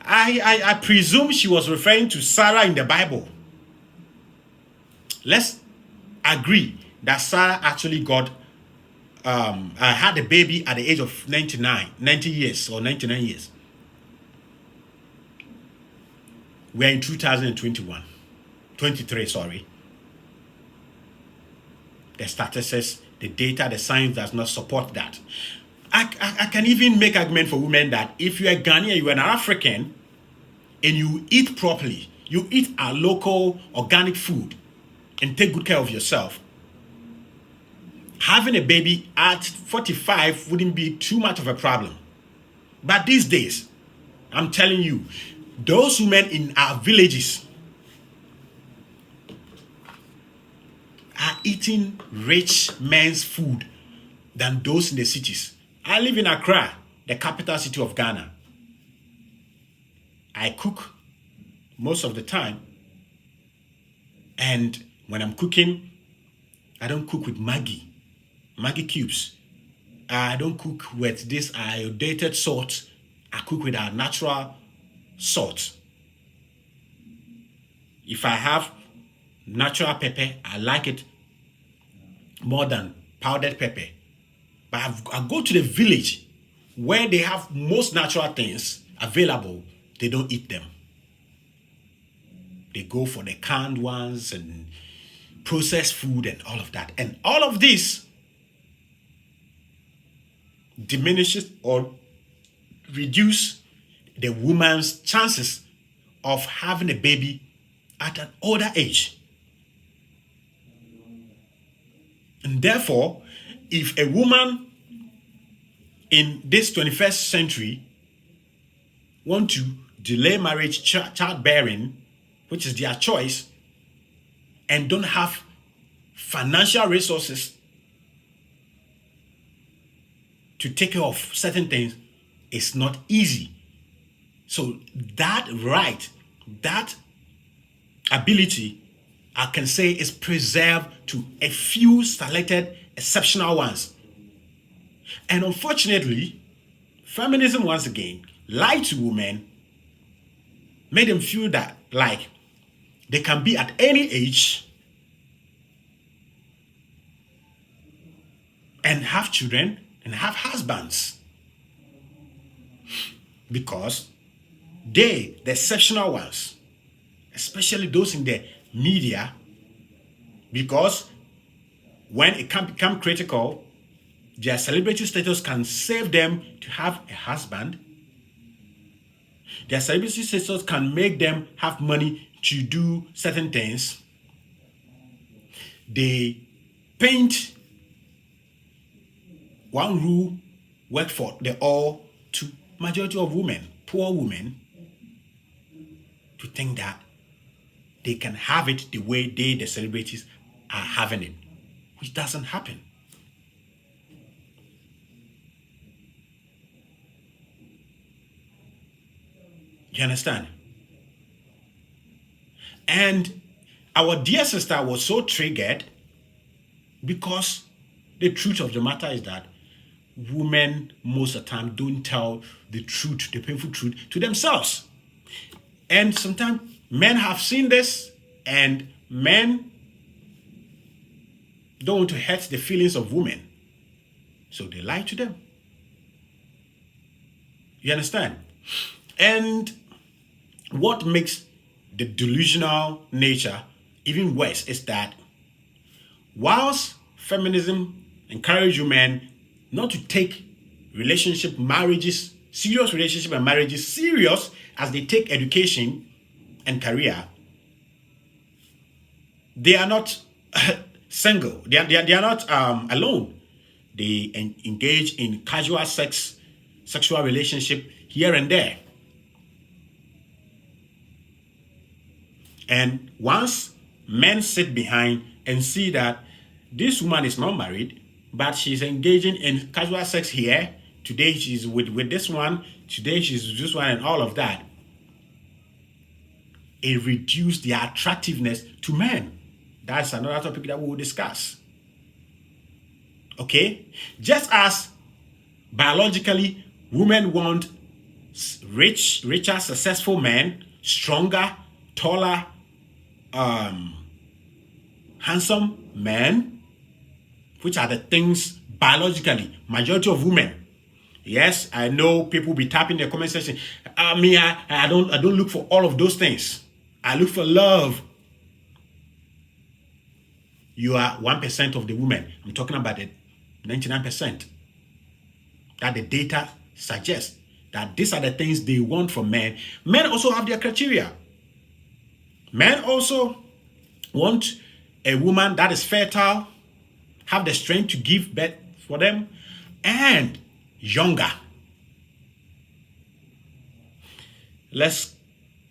S1: I presume she was referring to Sarah in the Bible. Let's agree that Sarah actually had a baby at the age of 90 years or 99 years. We're in 2021, 23, sorry. The statistics, the data, the science does not support that. I can even make argument for women that if you're a Ghanaian, you're an African, and you eat properly, you eat our local organic food, and take good care of yourself, having a baby at 45 wouldn't be too much of a problem. But these days, I'm telling you, those women in our villages are eating rich men's food than those in the cities. I live in Accra, the capital city of Ghana. I cook most of the time. And when I'm cooking, I don't cook with Maggi cubes. I don't cook with this iodinated salt. I cook with our natural salt. If I have natural pepper, I like it more than powdered pepper. But I go to the village where they have most natural things available, they don't eat them. They go for the canned ones and processed food and all of that. And all of this diminishes or reduces the woman's chances of having a baby at an older age. And therefore, if a woman in this 21st century want to delay marriage, childbearing, which is their choice, and don't have financial resources to take care of certain things, it's not easy. So that right, that ability, I can say, is preserved to a few selected exceptional ones. And unfortunately, feminism once again lied to women, made them feel that like they can be at any age and have children and have husbands. Because they, the exceptional ones, especially those in the media, because when it can become critical, their celebrity status can save them to have a husband. Their celebrity status can make them have money to do certain things. They paint one rule work for the all to majority of women, poor women, to think that they can have it the way they, the celebrities, are having it, which doesn't happen. You understand? And our dear sister was so triggered because the truth of the matter is that women most of the time don't tell the truth, the painful truth, to themselves. And sometimes men have seen this, and men don't want to hurt the feelings of women, so they lie to them. You understand? And what makes the delusional nature even worse is that whilst feminism encourages women not to take relationship, marriages, serious relationship and marriages serious as they take education and career, they are not single. They are not alone. They engage in casual sexual relationship here and there. And once men sit behind and see that this woman is not married, but she's engaging in casual sex here, today she's with this one, today she's with this one, and all of that, it reduces their attractiveness to men. That's another topic that we will discuss. Okay? Just as biologically, women want richer, successful men, stronger, taller, handsome men, which are the things biologically, majority of women. Yes, I know people be tapping the comment section. I don't look for all of those things. I look for love. You are 1% of the women. I'm talking about the 99%. That the data suggests that these are the things they want from men. Men also have their criteria. Men also want a woman that is fertile, have the strength to give birth for them, and younger. Let's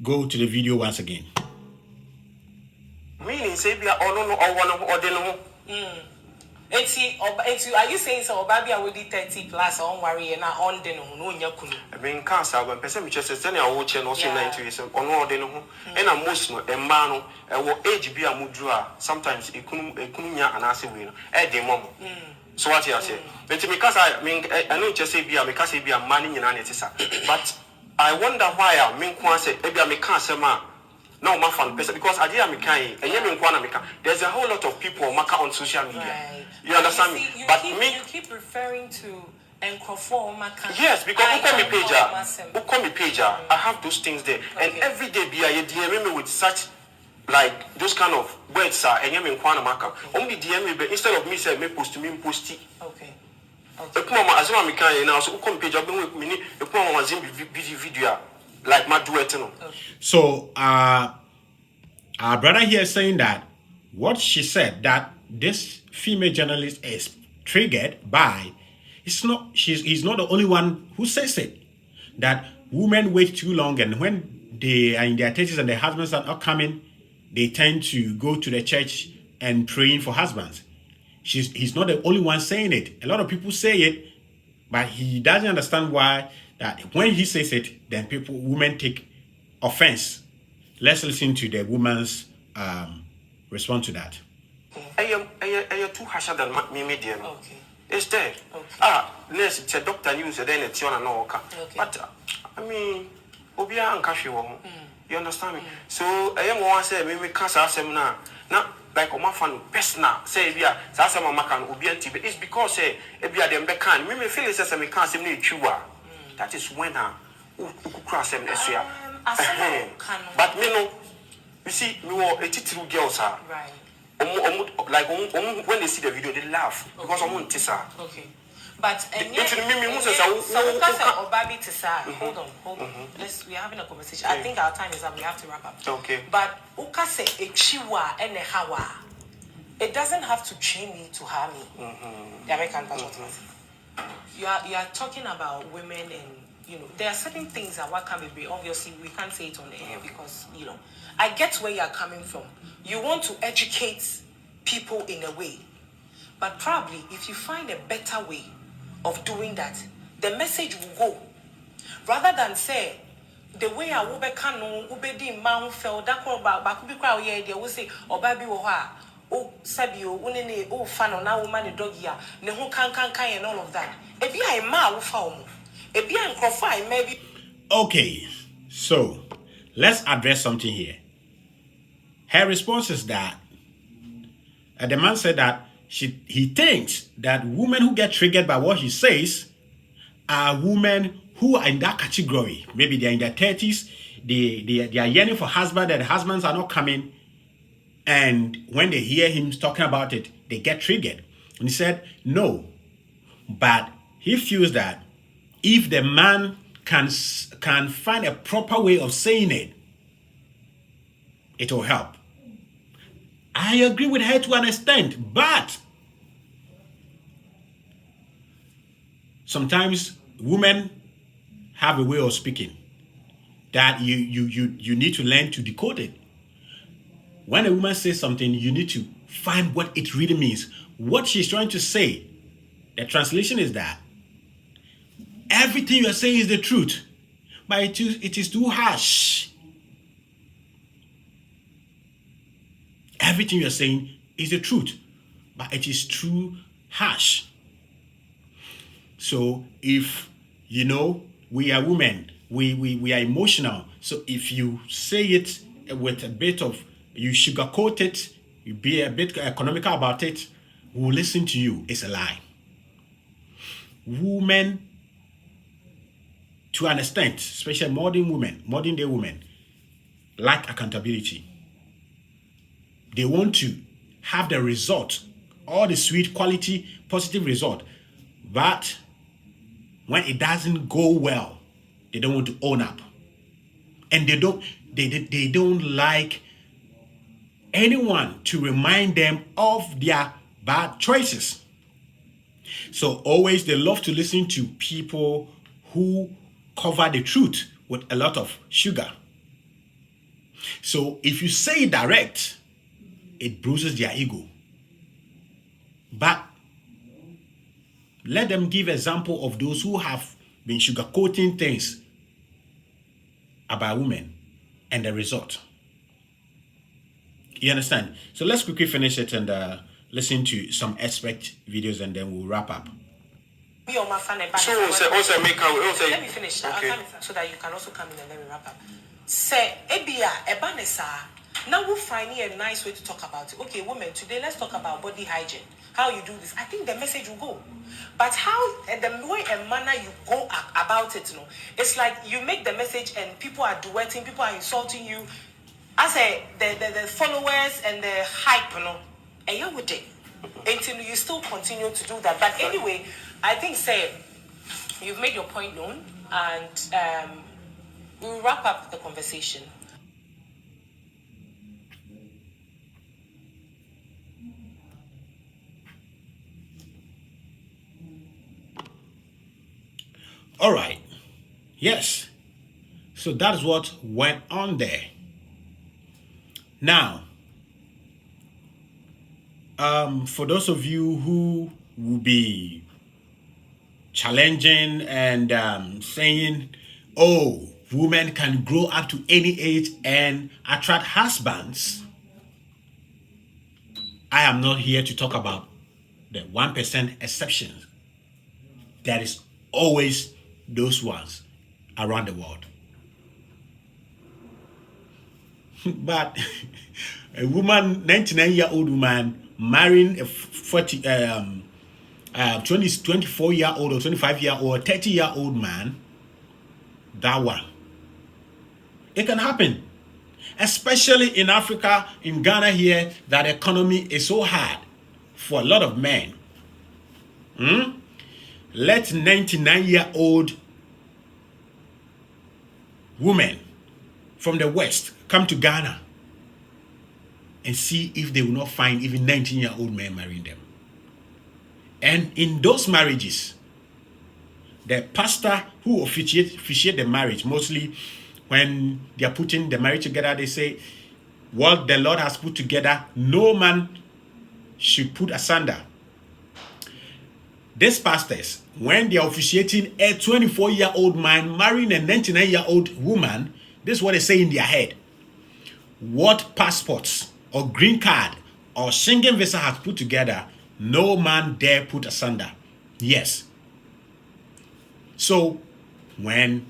S1: go to the video once again.
S3: Meaning, say, we are all no or one or the
S2: Are you saying so? Baby, I will do 30 plus on worry and on the no yakunu.
S3: I mean, can't say when person which is sending a watch and also 90 years on all the no, and a most no, a man, a age be a mudra, sometimes a kunya and answer win, at the moment. So what you say? But because I mean, I know just say be a because be a money in an but I wonder why I mean, say, maybe I can't say, man. No, my fan person because I did there's a whole lot of people on social media.
S2: Right.
S3: You understand me?
S2: But you keep referring to Encrofor Maka.
S3: Yes, because who call me pager? I have those things there. Okay. And every day be a DM me with such like those kind of words and you mean Kwana Maka. Only DM me instead of me say me post it.
S2: Okay.
S3: As well me can now so come page up with me video like my duet.
S1: So our brother here is saying that what she said that this female journalist is triggered by, he's not the only one who says it. That women wait too long, and when they are in their 30s and their husbands are not coming, they tend to go to the church and praying for husbands. He's not the only one saying it. A lot of people say it, but he doesn't understand why that when he says it, then women take offense. Let's listen to the woman's response to that.
S3: I am too harsher than me, dear.
S2: Okay.
S3: It's there.
S2: Okay.
S3: Nurse, it's a doctor news, then it's on and all. But I mean, Obia and Kashi, you understand me? So I am one say, we can't ask him now. Now, like my fan, personal, say, we are Sasama Makan, Obian TV. It's because, say, if you are them becan, we may feel it's as a can't say, that is when who cross them this year. But me no, you see, we were 82 girls,
S2: right.
S3: Like when they see the video, they laugh because I'm on Tisa.
S2: Okay. But hold on. We're having a conversation. I think our time is up. We have to wrap up.
S3: Okay.
S2: But uka se echiwa ene hawa. It doesn't have to train me to harm me. The American passport. You are talking about women, and there are certain things that what can be. Obviously, we can't say it on the air because I get where you are coming from. You want to educate people in a way, but probably if you find a better way of doing that, the message will go. Rather than say the way I will be canon, ubedi mount fell that call back be crowd here, they will say, or baby oh Sabio, unene, oh fan on our woman dog here, ne who can and all of that. If you are a ma found, if you are profile, maybe.
S1: Okay, so let's address something here. Her response is that the man said that he thinks that women who get triggered by what he says are women who are in that category. Maybe they're in their 30s, they are yearning for husband, that the husbands are not coming, and when they hear him talking about it, they get triggered. And he said, no, but he feels that if the man can find a proper way of saying it, it will help. I agree with her to an extent, but sometimes women have a way of speaking that you need to learn to decode it. When a woman says something, you need to find what it really means. What she's trying to say, the translation is that everything you're saying is the truth, but it is too harsh. everything you're saying is the truth, but it is too harsh. So if, we are women, we are emotional. So if you say it with a bit of, you sugarcoat it, you be a bit economical about it, we'll listen to you. It's a lie. Women, to an extent, especially modern day women, lack accountability. They want to have the result, all the sweet, quality, positive result. But when it doesn't go well, they don't want to own up. And they don't like anyone to remind them of their bad choices. So always they love to listen to people who cover the truth with a lot of sugar. So if you say it direct, it bruises their ego. But let them give example of those who have been sugarcoating things about women and the result. You understand? So let's quickly finish it and listen to some expert videos and then we'll wrap up.
S2: So, let me finish. Okay. So that you can also come in and then we wrap up. Say, Ebia, Ebanesa. Now we'll find a nice way to talk about it. Okay, women, today let's talk about body hygiene. How you do this. I think the message will go. But how, and the way and manner you go about it, it's like you make the message and people are duetting, people are insulting you. I say the followers and the hype, and you would take until you still continue to do that. But anyway, I think you've made your point known, and we'll wrap up the conversation.
S1: All right. Yes. So that's what went on there. Now, for those of you who will be challenging and saying, oh, women can grow up to any age and attract husbands, I am not here to talk about the 1% exceptions. There is always those ones around the world. But a woman, 99-year-old woman, marrying a 24-year-old or 25-year-old, 30-year-old man, that one. It can happen. Especially in Africa, in Ghana here, that economy is so hard for a lot of men. Let 99-year-old women from the West come to Ghana and see if they will not find even 19-year-old men marrying them. And in those marriages, the pastor who officiate the marriage, mostly when they are putting the marriage together, they say, what the Lord has put together, no man should put asunder. These pastors, when they are officiating a 24-year-old man marrying a 99-year-old woman, this is what they say in their head. What passports or green card or Schengen visa has put together, no man dare put asunder. Yes. So when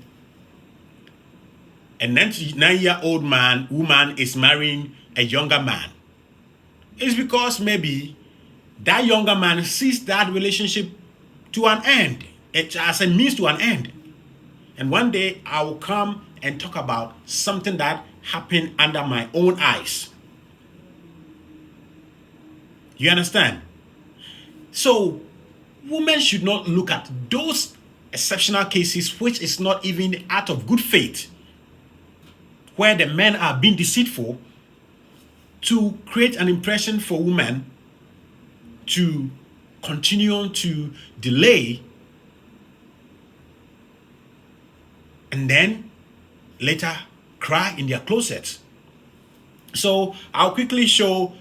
S1: a 99-year-old woman is marrying a younger man, it's because maybe that younger man sees that relationship to an end, as a means to an end. And one day I will come and talk about something that happened under my own eyes. You understand? So women should not look at those exceptional cases which is not even out of good faith, where the men are being deceitful to create an impression for women to continue to delay, and then later cry in their closets. So I'll quickly show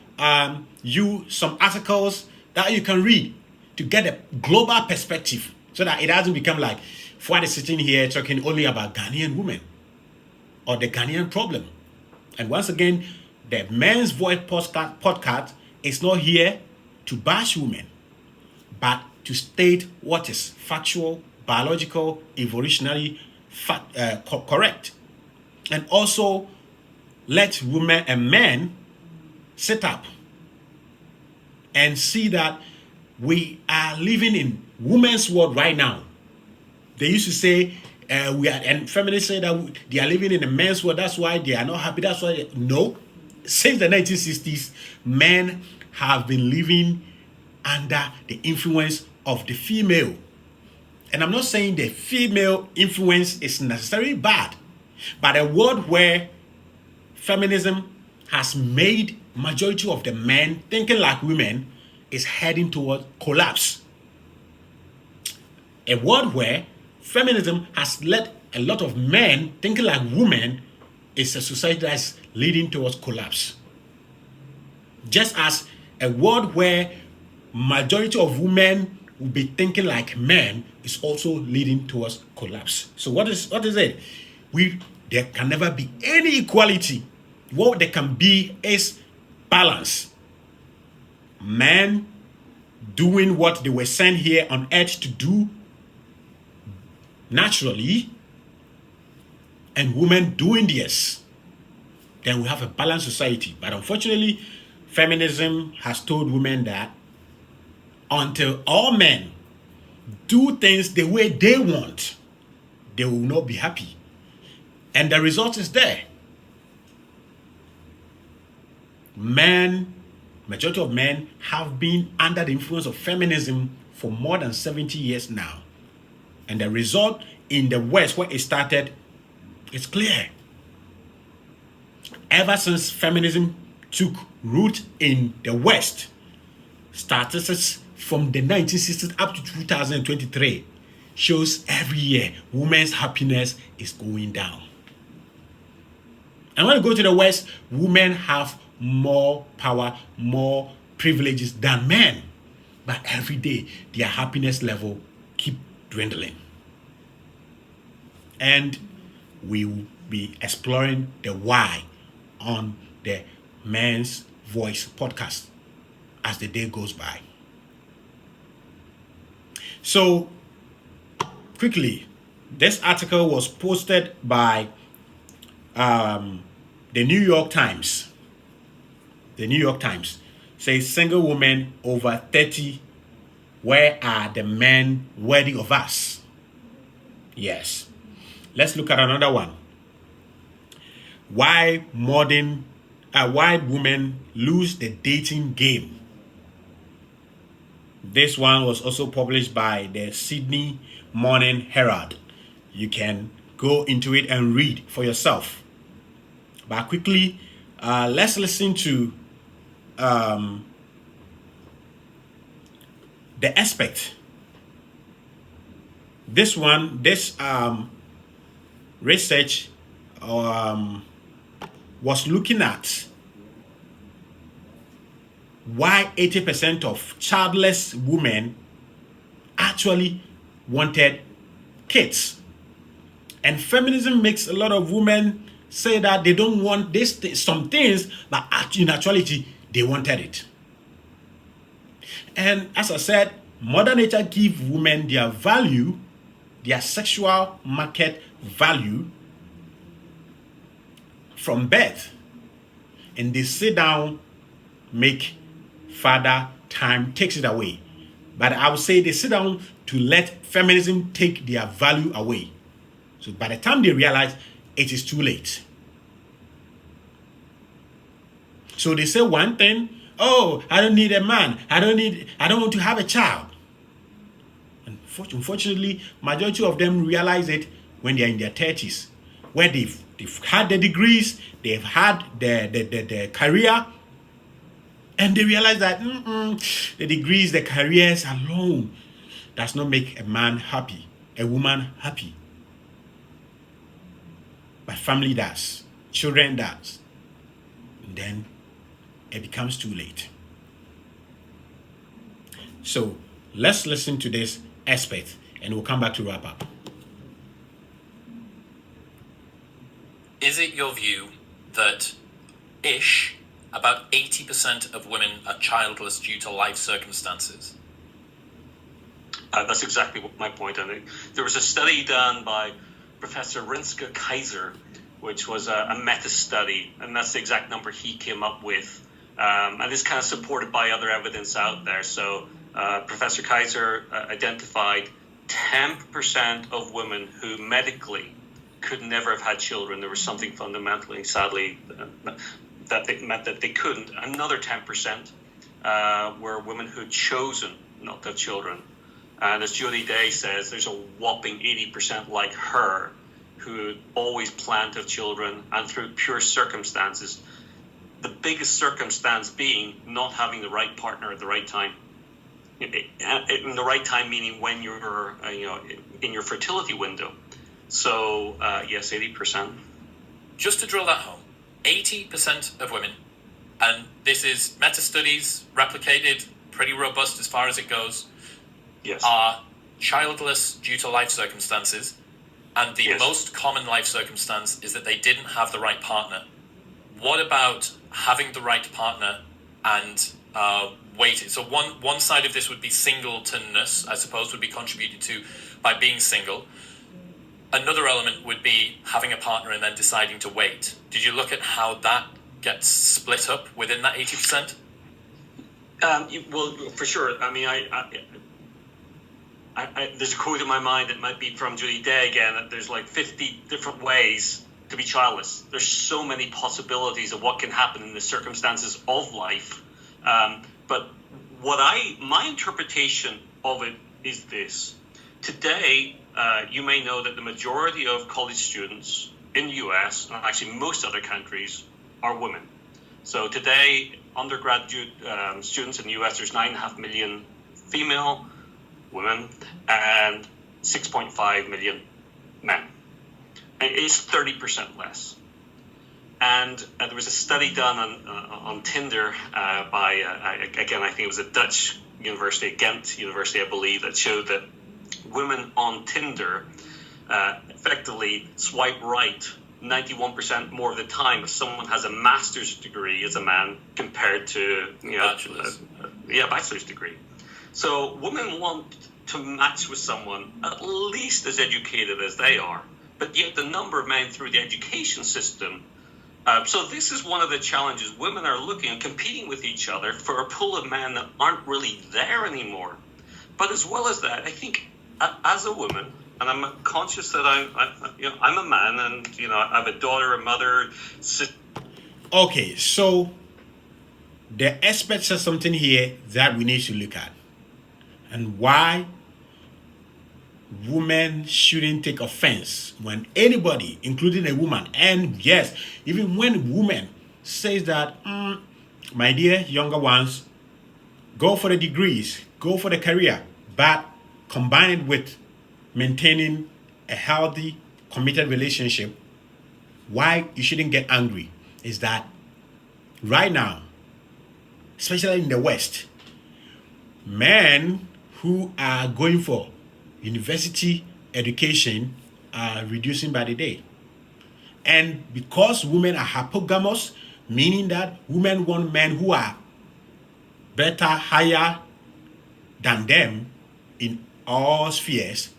S1: you some articles that you can read to get a global perspective, so that it doesn't become like Fuad is sitting here talking only about Ghanaian women or the Ghanaian problem. And once again, the Men's Voice podcast is not here to bash women, but to state what is factual, biological, evolutionary correct. And also let women and men sit up and see that we are living in women's world right now. They used to say and feminists say that they are living in a men's world. That's why they are not happy. That's why no. Since the 1960s, men have been living under the influence of the female. And I'm not saying the female influence is necessarily bad, but a world where feminism has made majority of the men thinking like women is heading towards collapse. A world where feminism has led a lot of men thinking like women is a society that's leading towards collapse. Just as a world where majority of women will be thinking like men is also leading towards collapse. So what is it? There can never be any equality. What there can be is balance. Men doing what they were sent here on earth to do naturally, and women doing theirs. Then we have a balanced society. But unfortunately, feminism has told women that until all men do things the way they want, they will not be happy. And the result is there. Majority of men have been under the influence of feminism for more than 70 years now. And the result in the West, where it started, is clear. Ever since feminism took root in the West, statistics from the 1960s up to 2023 shows every year women's happiness is going down. And when you go to the West, women have more power, more privileges than men. But every day, their happiness level keep dwindling. And we will be exploring the why on the Men's Voice podcast as the day goes by. So, quickly, this article was posted by the New York Times. The New York Times says single women over 30, where are the men worthy of us? Yes. Let's look at another one. Why women lose the dating game. This one was also published by the Sydney Morning Herald. You can go into it and read for yourself. But quickly, let's listen to the aspect. This research was looking at why 80% of childless women actually wanted kids. And feminism makes a lot of women say that they don't want some things, but in actuality, they wanted it. And as I said, Mother Nature gives women their value, their sexual market value from birth. And they sit down, make father time, takes it away. But I would say they sit down to let feminism take their value away. So by the time they realize, it is too late. So they say one thing, oh, I don't need a man. I don't want to have a child. And unfortunately, majority of them realize it when they're in their 30s, where they've had the degrees, they've had the career, and they realize that the degrees, the careers alone does not make a man happy, a woman happy. But family does, children does. And then it becomes too late. So let's listen to this aspect and we'll come back to wrap up.
S4: Is it your view that ish about 80% of women are childless due to life circumstances.
S5: That's exactly my point. And there was a study done by Professor Rinska Kaiser, which was a meta-study, and that's the exact number he came up with. And it's kind of supported by other evidence out there. So Professor Kaiser identified 10% of women who medically could never have had children. There was something fundamentally, sadly, that they meant that they couldn't. Another 10% were women who had chosen not to have children. And as Judy Day says, there's a whopping 80% like her who always planned to have children, and through pure circumstances. The biggest circumstance being not having the right partner at the right time. In the right time meaning when you're in your fertility window. So yes, 80%.
S4: Just to drill that home, 80% of women, and this is meta-studies, replicated, pretty robust as far as it goes,
S5: yes,
S4: are childless due to life circumstances, and the most common life circumstance is that they didn't have the right partner. What about having the right partner and waiting? So one side of this would be singletonness, I suppose, would be contributed to by being single. Another element would be having a partner and then deciding to wait. Did you look at how that gets split up within that 80%?
S5: Well, for sure. I mean, there's a quote in my mind that might be from Judy Day again, that there's like 50 different ways to be childless. There's so many possibilities of what can happen in the circumstances of life. But my interpretation of it is this. Today, you may know that the majority of college students in the US, and actually most other countries, are women. So today, undergraduate students in the US, there's 9.5 million female women and 6.5 million men. It's 30% less. And there was a study done on Tinder by, again, I think it was a Dutch university, Ghent University, I believe, that showed that women on Tinder effectively swipe right 91% more of the time if someone has a master's degree as a man compared to bachelor's degree. So women want to match with someone at least as educated as they are, but yet the number of men through the education system. So this is one of the challenges. Women are looking and competing with each other for a pool of men that aren't really there anymore. But as well as that, I think as a woman, and I'm conscious that I'm a man, and I have a daughter, a mother.
S1: Okay, so the expert says something here that we need to look at, and why women shouldn't take offense when anybody, including a woman, and yes, even when women says that, my dear younger ones, go for the degrees, go for the career, but combine it with maintaining a healthy, committed relationship. Why you shouldn't get angry is that right now, especially in the West, men who are going for university education are reducing by the day. And because women are hypogamous, meaning that women want men who are better, higher than them in all spheres.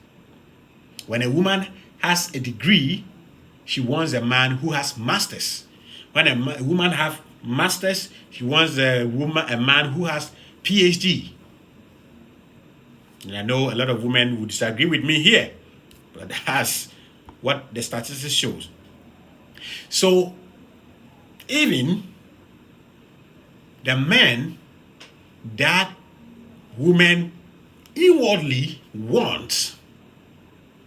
S1: When a woman has a degree, she wants a man who has masters. When a woman has masters, she wants a man who has PhD. And I know a lot of women would disagree with me here, but that's what the statistics shows. So even the men that women inwardly want,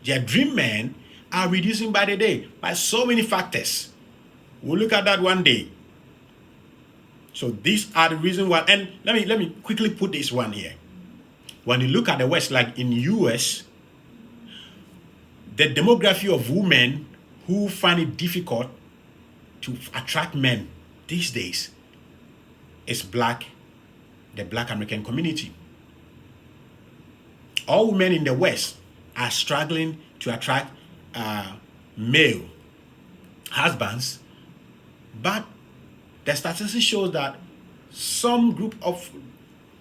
S1: their dream men, are reducing by the day by so many factors. We'll look at that one day. So these are the reasons why. And let me quickly put this one here. When you look at the West, like in US, the demography of women who find it difficult to attract men these days is the Black American community. All women in the West are struggling to attract male husbands, but the statistics shows that some group of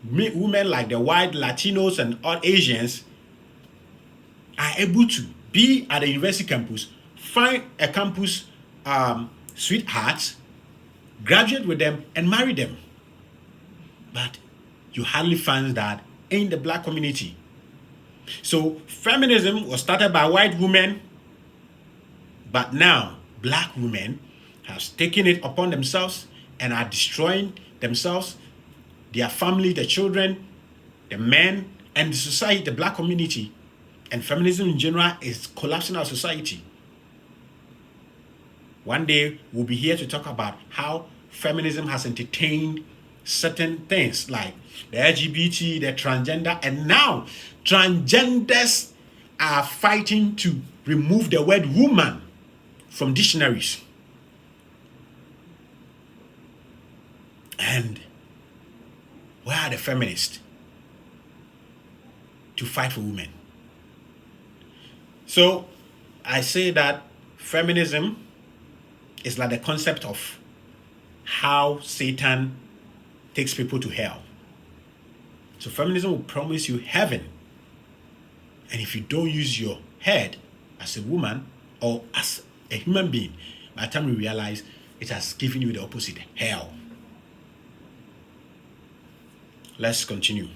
S1: women like the white Latinos and all Asians are able to be at the university campus, find a campus sweetheart, graduate with them, and marry them. But you hardly find that in the black community. So feminism was started by white women, but now black women have taken it upon themselves and are destroying themselves, their family, the children, the men, and the society, the black community. And feminism in general is collapsing our society. One day we'll be here to talk about how feminism has entertained certain things like the LGBT, the transgender, and now transgenders are fighting to remove the word woman from dictionaries. And where are the feminists to fight for women? So I say that feminism is like the concept of how Satan takes people to hell. So feminism will promise you heaven. And if you don't use your head as a woman or as a human being, by the time you realize it has given you the opposite, hell. Let's continue.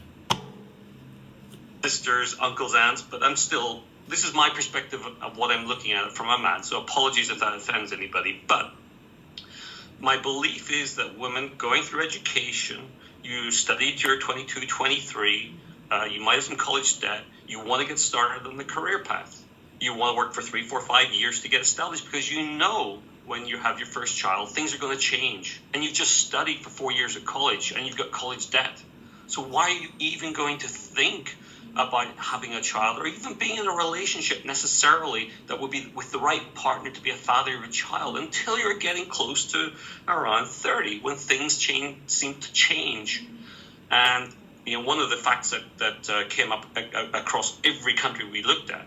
S5: Sisters, uncles, aunts, but this is my perspective of what I'm looking at from a man, so apologies if that offends anybody, but my belief is that women going through education, you studied your 22, 23, you might have some college debt, you want to get started on the career path. You want to work for 3, 4, 5 years to get established because you know when you have your first child, things are going to change. And you've just studied for 4 years at college and you've got college debt. So why are you even going to think about having a child or even being in a relationship necessarily that would be with the right partner to be a father of a child until you're getting close to around 30 when things seem to change? And one of the facts that came up across every country we looked at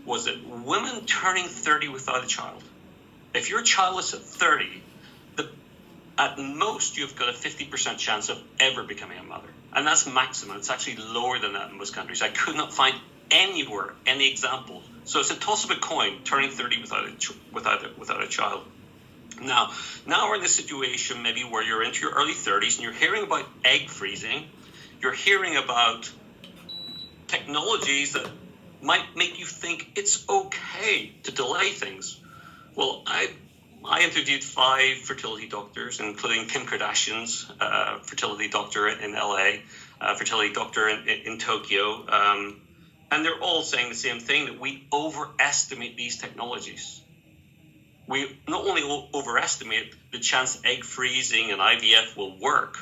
S5: was that women turning 30 without a child, if you're childless at 30, at most you've got a 50% chance of ever becoming a mother. And that's maximum. It's actually lower than that in most countries. I could not find anywhere any example. So it's a toss of a coin turning 30 without a child. Now we're in a situation maybe where you're into your early 30s and you're hearing about egg freezing. You're hearing about technologies that might make you think it's okay to delay things. Well, I interviewed 5 fertility doctors, including Kim Kardashian's fertility doctor in LA, fertility doctor in Tokyo, and they're all saying the same thing, that we overestimate these technologies. We not only overestimate the chance egg freezing and IVF will work,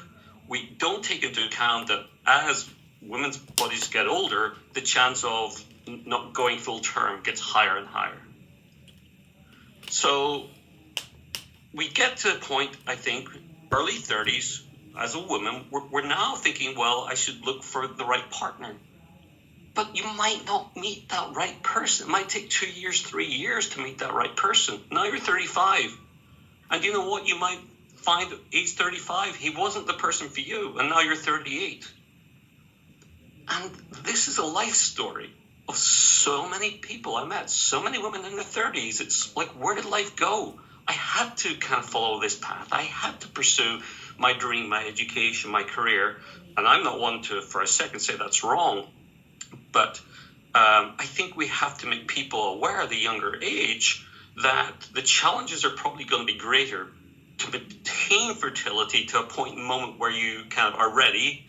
S5: we don't take into account that as women's bodies get older, the chance of not going full term gets higher and higher. So we get to a point, I think, early 30s, as a woman, we're now thinking, well, I should look for the right partner. But you might not meet that right person. It might take 2 years, 3 years to meet that right person. Now you're 35. And you know what? You might find at age 35, he wasn't the person for you, and now you're 38. And this is a life story of so many people I met, so many women in their 30s. It's like, where did life go? I had to kind of follow this path. I had to pursue my dream, my education, my career. And I'm not one to, for a second, say that's wrong. But I think we have to make people aware at the younger age that the challenges are probably going to be greater to maintain fertility to a point in moment where you kind of are ready,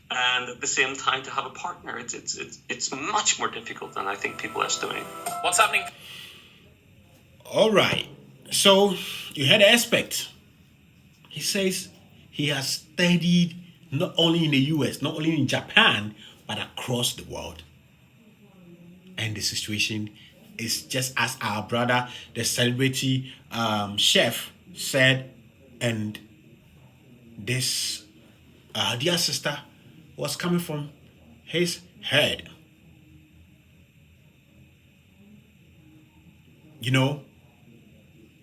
S5: and at the same time to have a partner. It's much more difficult than I think people estimate.
S4: What's happening?
S1: All right. So you heard the aspect. He says he has studied not only in the US, not only in Japan, but across the world. And the situation is just as our brother, the celebrity chef, said, and this dear sister was coming from his head.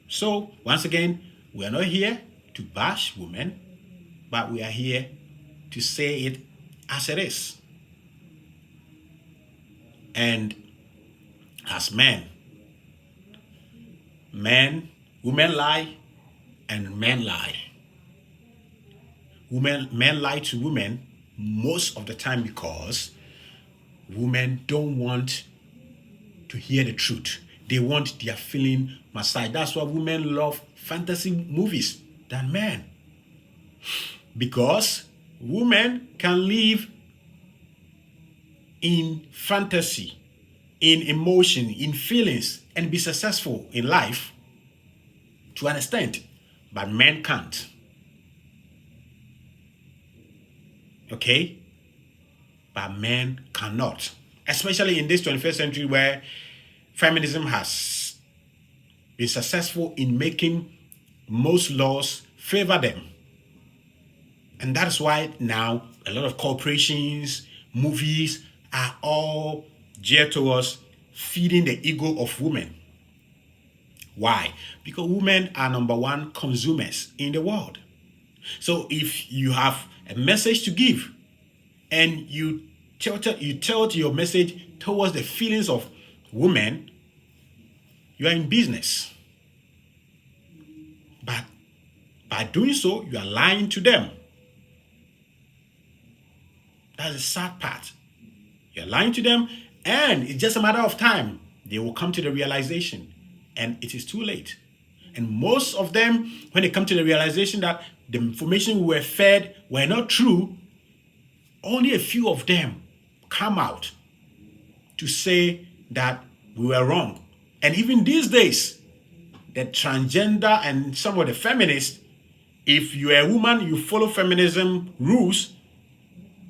S1: So once again, we are not here to to bash women, but we are here to say it as it is. And as men, women lie and men lie. Men lie to women most of the time because women don't want to hear the truth. They want their feeling massaged. That's why women love fantasy movies than men. Because women can live in fantasy, in emotion, in feelings, and be successful in life to an extent, but men can't. Okay? But men cannot. Especially in this 21st century where feminism has been successful in making most laws favor them. And that's why now a lot of corporations, movies are all geared towards feeding the ego of women. Why? Because women are number one consumers in the world. So if you have a message to give and you tilt your message towards the feelings of women, you are in business. But by doing so, you are lying to them. That's the sad part. You're lying to them, and it's just a matter of time. They will come to the realization, and it is too late. And most of them, when they come to the realization that the information we were fed were not true, only a few of them come out to say that we were wrong. And even these days, the transgender and some of the feminists, if you're a woman, you follow feminism rules,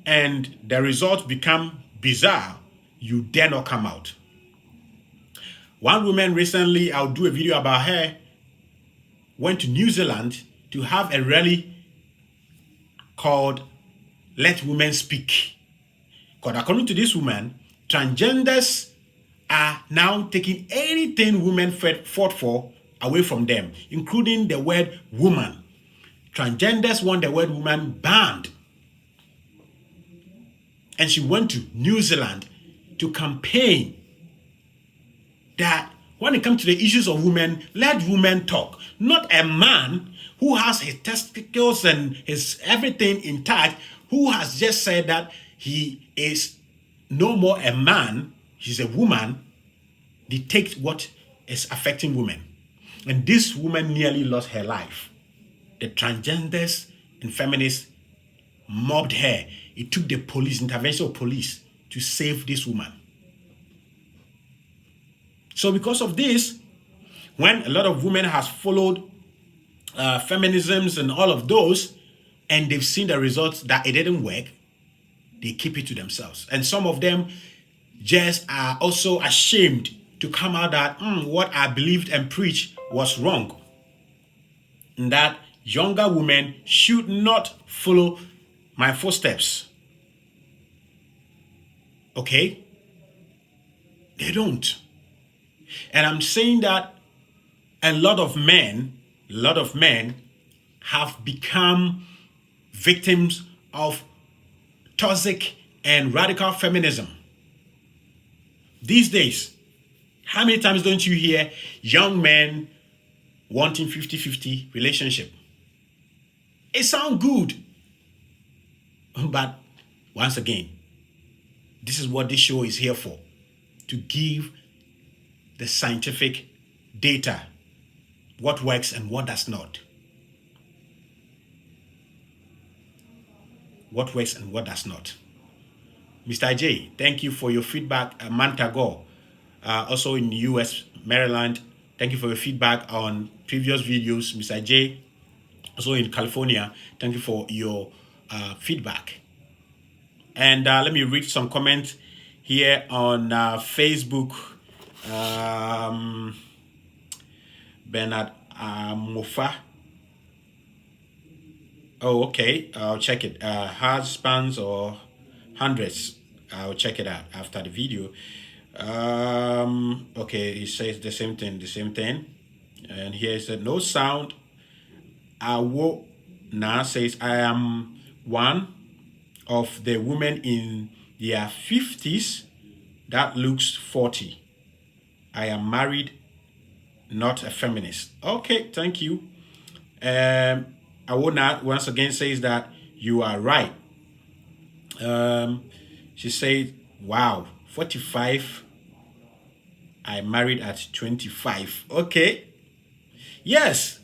S1: and the results become bizarre, you dare not come out. One woman recently, I'll do a video about her, went to New Zealand to have a rally called Let Women Speak. Because according to this woman, transgenders are now taking anything women fought for away from them, including the word woman. Transgenders want the word woman banned. And she went to New Zealand to campaign that when it comes to the issues of women, let women talk. Not a man who has his testicles and his everything intact, who has just said that he is no more a man, he's a woman, dictate what is affecting women. And this woman nearly lost her life. The transgenders and feminists mobbed her. It took the intervention of police to save this woman. So because of this, when a lot of women has followed feminisms and all of those, and they've seen the results that it didn't work, they keep it to themselves. And some of them just are also ashamed to come out that what I believed and preached was wrong. And that younger women should not follow my footsteps. Okay? They don't. And I'm saying that a lot of men have become victims of toxic and radical feminism. These days, how many times don't you hear young men wanting 50-50 relationship? It sounds good. But once again, this is what this show is here for. To give the scientific data, what works and what does not. What works and what does not. Mr. J, thank you for your feedback a month ago. Also in the US, Maryland, thank you for your feedback on previous videos. Mr. J, also in California, thank you for your feedback. And let me read some comments here on Facebook. Bernard Mofa. Oh, okay. I'll check it. Husbands or hundreds. I'll check it out after the video. Okay, he says the same thing. And here he said, no sound Awo now says, I am one of the women in their 50s that looks 40. I am married, not a feminist. Okay, thank you. Awona once again says that you are right. She said, wow, 45. I married at 25. Okay. Yes.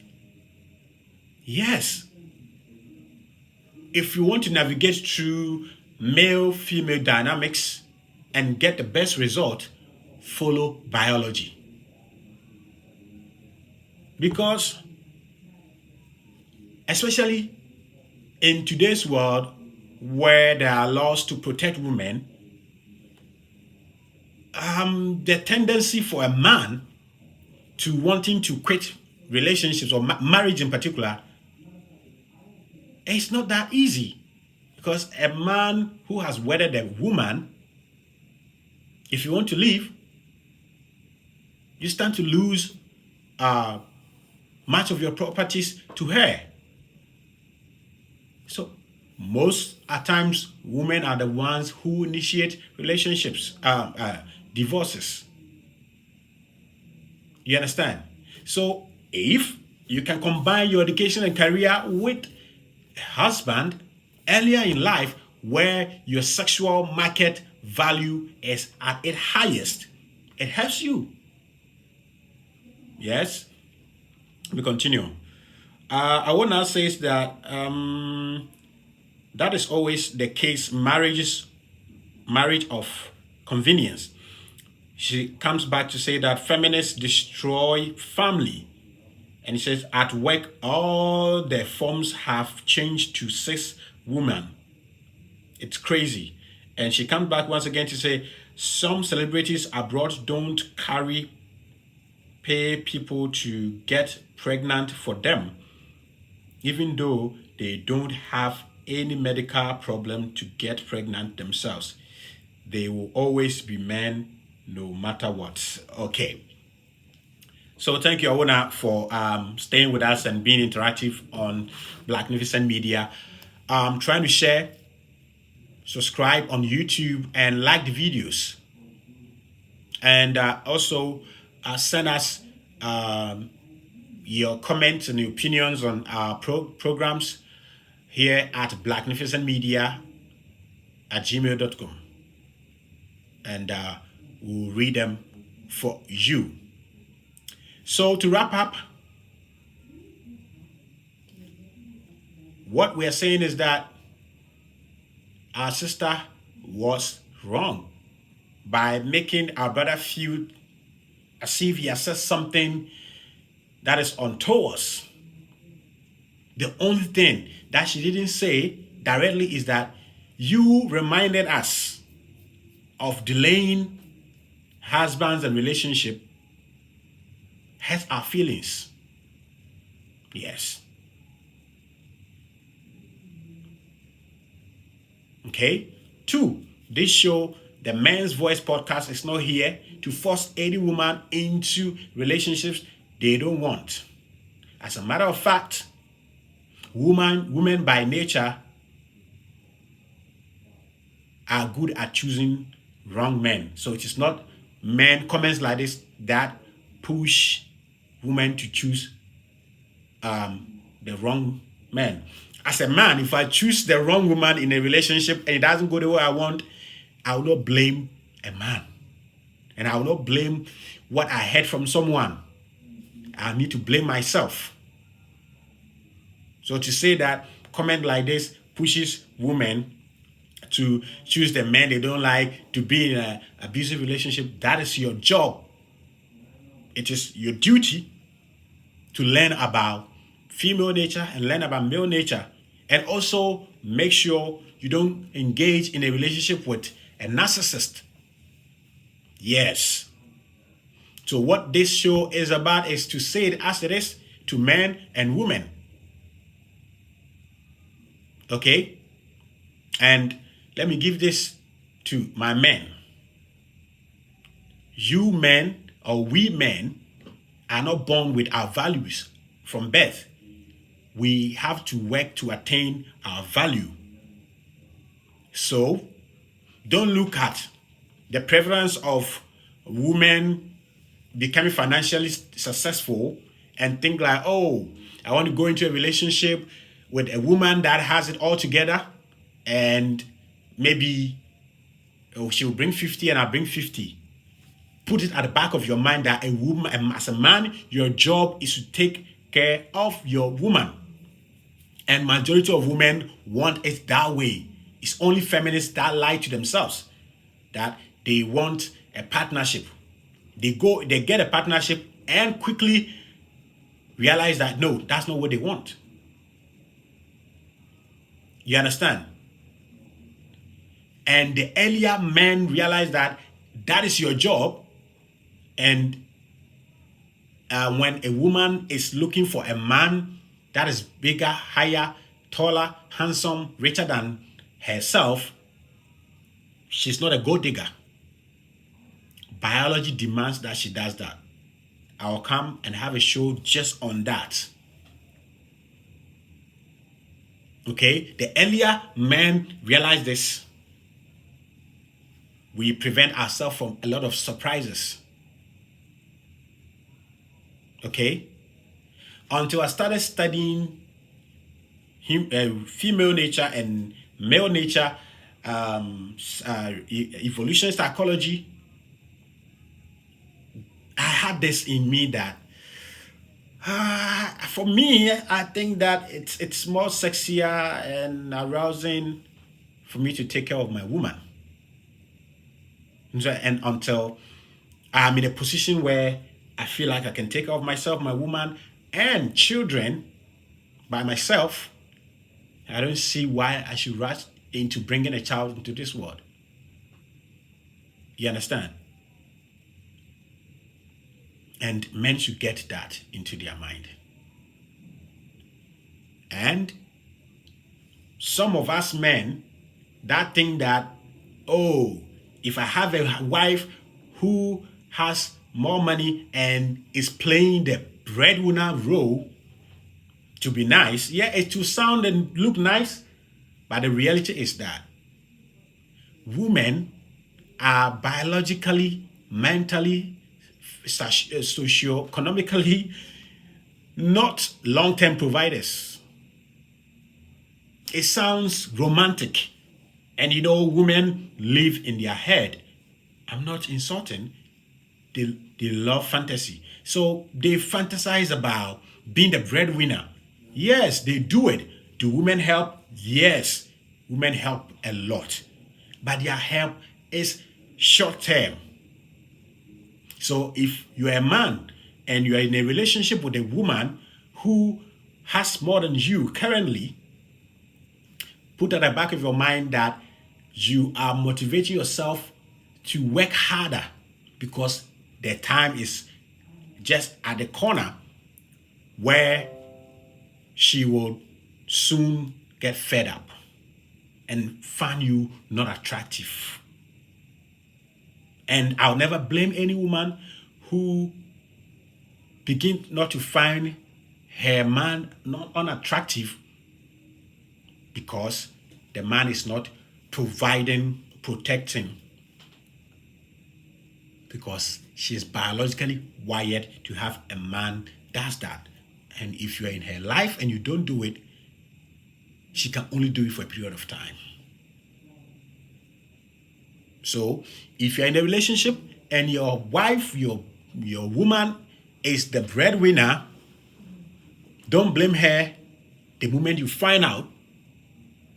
S1: Yes. If you want to navigate through male-female dynamics and get the best result, follow biology. Because, especially in today's world where there are laws to protect women, the tendency for a man to wanting to quit relationships or marriage in particular, it's not that easy. Because a man who has wedded a woman, if you want to leave, you stand to lose much of your properties to her. So most at times, women are the ones who initiate relationships, divorces. You understand? So if you can combine your education and career with a husband earlier in life where your sexual market value is at its highest, it helps you. Yes? We continue. Awona says that that is always the case, marriage of convenience. She comes back to say that feminists destroy family. And he says, at work, all the forms have changed to 6 women. It's crazy. And she comes back once again to say, some celebrities abroad don't pay people to get pregnant for them, even though they don't have any medical problem to get pregnant themselves. They will always be men no matter what. Okay. So thank you, Awona, for staying with us and being interactive on Blacknificent Media. Trying to share, subscribe on YouTube, and like the videos. And also send us your comments and your opinions on our programs here at blacknificentmedia@gmail.com. And we'll read them for you. So to wrap up, what we are saying is that our sister was wrong by making our brother feel as if he has said something that is untoward us. The only thing that she didn't say directly is that you reminded us of delaying husbands and relationship hurts our feelings. Yes. Okay. 2, this show, the Men's Voice podcast, is not here to force any woman into relationships they don't want. As a matter of fact, women by nature are good at choosing wrong men. So it is not comments like this that push women to choose the wrong man. As a man, if I choose the wrong woman in a relationship and it doesn't go the way I want, I will not blame a man. And I will not blame what I heard from someone. I need to blame myself. So to say that comment like this pushes women to choose the men they don't like, to be in an abusive relationship, that is your job. It is your duty to learn about female nature and learn about male nature. And also make sure you don't engage in a relationship with a narcissist. Yes. So what this show is about is to say it as it is to men and women. Okay? And let me give this to my men. You men, or we men, are not born with our values from birth. we have to work to attain our value. So don't look at the prevalence of women becoming financially successful and think like, oh, I want to go into a relationship with a woman that has it all together, and maybe she'll bring 50 and I'll bring 50. Put it at the back of your mind that a woman, as a man, your job is to take care of your woman. And majority of women want it that way. It's only feminists that lie to themselves that they want a partnership. They get a partnership and quickly realize that no, that's not what they want. You understand? And the earlier men realize that that is your job, and when a woman is looking for a man that is bigger, higher, taller, handsome, richer than herself, she's not a gold digger. Biology demands that she does that. I'll come and have a show just on that. Okay? The earlier men realize this, we prevent ourselves from a lot of surprises. Okay? Until I started studying female nature and male nature, evolution psychology, I had this in me that for me, I think that it's more sexier and arousing for me to take care of my woman. And until I'm in a position where I feel like I can take care of myself, my woman, and children by myself, I don't see why I should rush into bringing a child into this world. You understand? And men should get that into their mind. And some of us men that think that, oh, if I have a wife who has more money and is playing the breadwinner role to be nice, yeah, it will sound and look nice, but the reality is that women are biologically, mentally, socio-economically not long-term providers. It sounds romantic, and women live in their head. I'm not insulting. They love fantasy. So they fantasize about being the breadwinner. Yes, they do it. Do women help? Yes, women help a lot. But their help is short-term. So if you're a man and you're in a relationship with a woman who has more than you currently, put at the back of your mind that you are motivating yourself to work harder because the time is just at the corner where she will soon get fed up and find you not attractive. And I'll never blame any woman who begins not to find her man not unattractive because the man is not providing, protecting, because she is biologically wired to have a man does that. And if you're in her life and you don't do it, she can only do it for a period of time. So if you're in a relationship and your wife, your woman is the breadwinner, don't blame her the moment you find out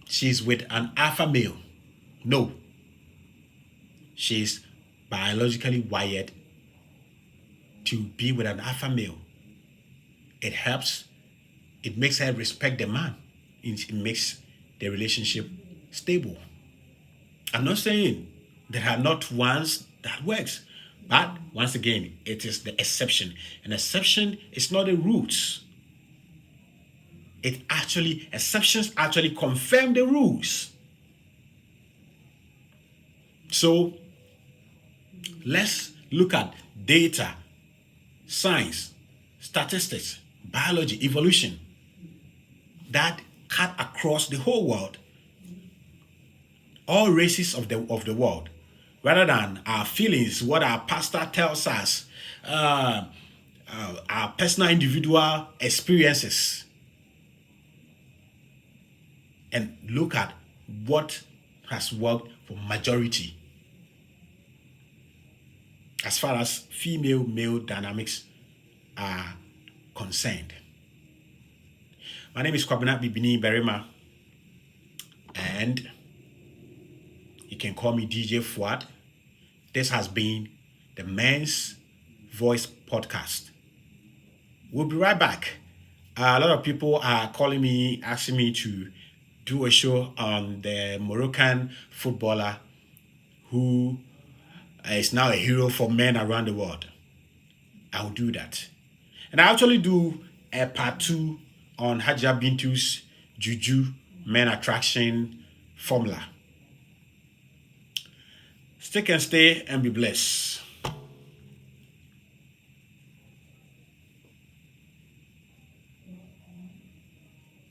S1: she's with an alpha male. No. She's biologically wired to be with an alpha male. It helps. It makes her respect the man. It makes the relationship stable. I'm not saying there are not ones that works, but once again, it is the exception. An exception is not the rules. Exceptions actually confirm the rules. So let's look at data, science, statistics, biology, evolution. that cut across the whole world, all races of the world, rather than our feelings, what our pastor tells us, our personal individual experiences, and look at what has worked for majority as far as female-male dynamics are concerned. My name is Kwabena Bibini Berima, and you can call me DJ Fuad. This has been the Men's Voice Podcast. We'll be right back. A lot of people are calling me, asking me to do a show on the Moroccan footballer who is now a hero for men around the world. I'll do that. And I actually do a part 2 on Haja Bintu's Juju men attraction formula. Stick and stay and be blessed.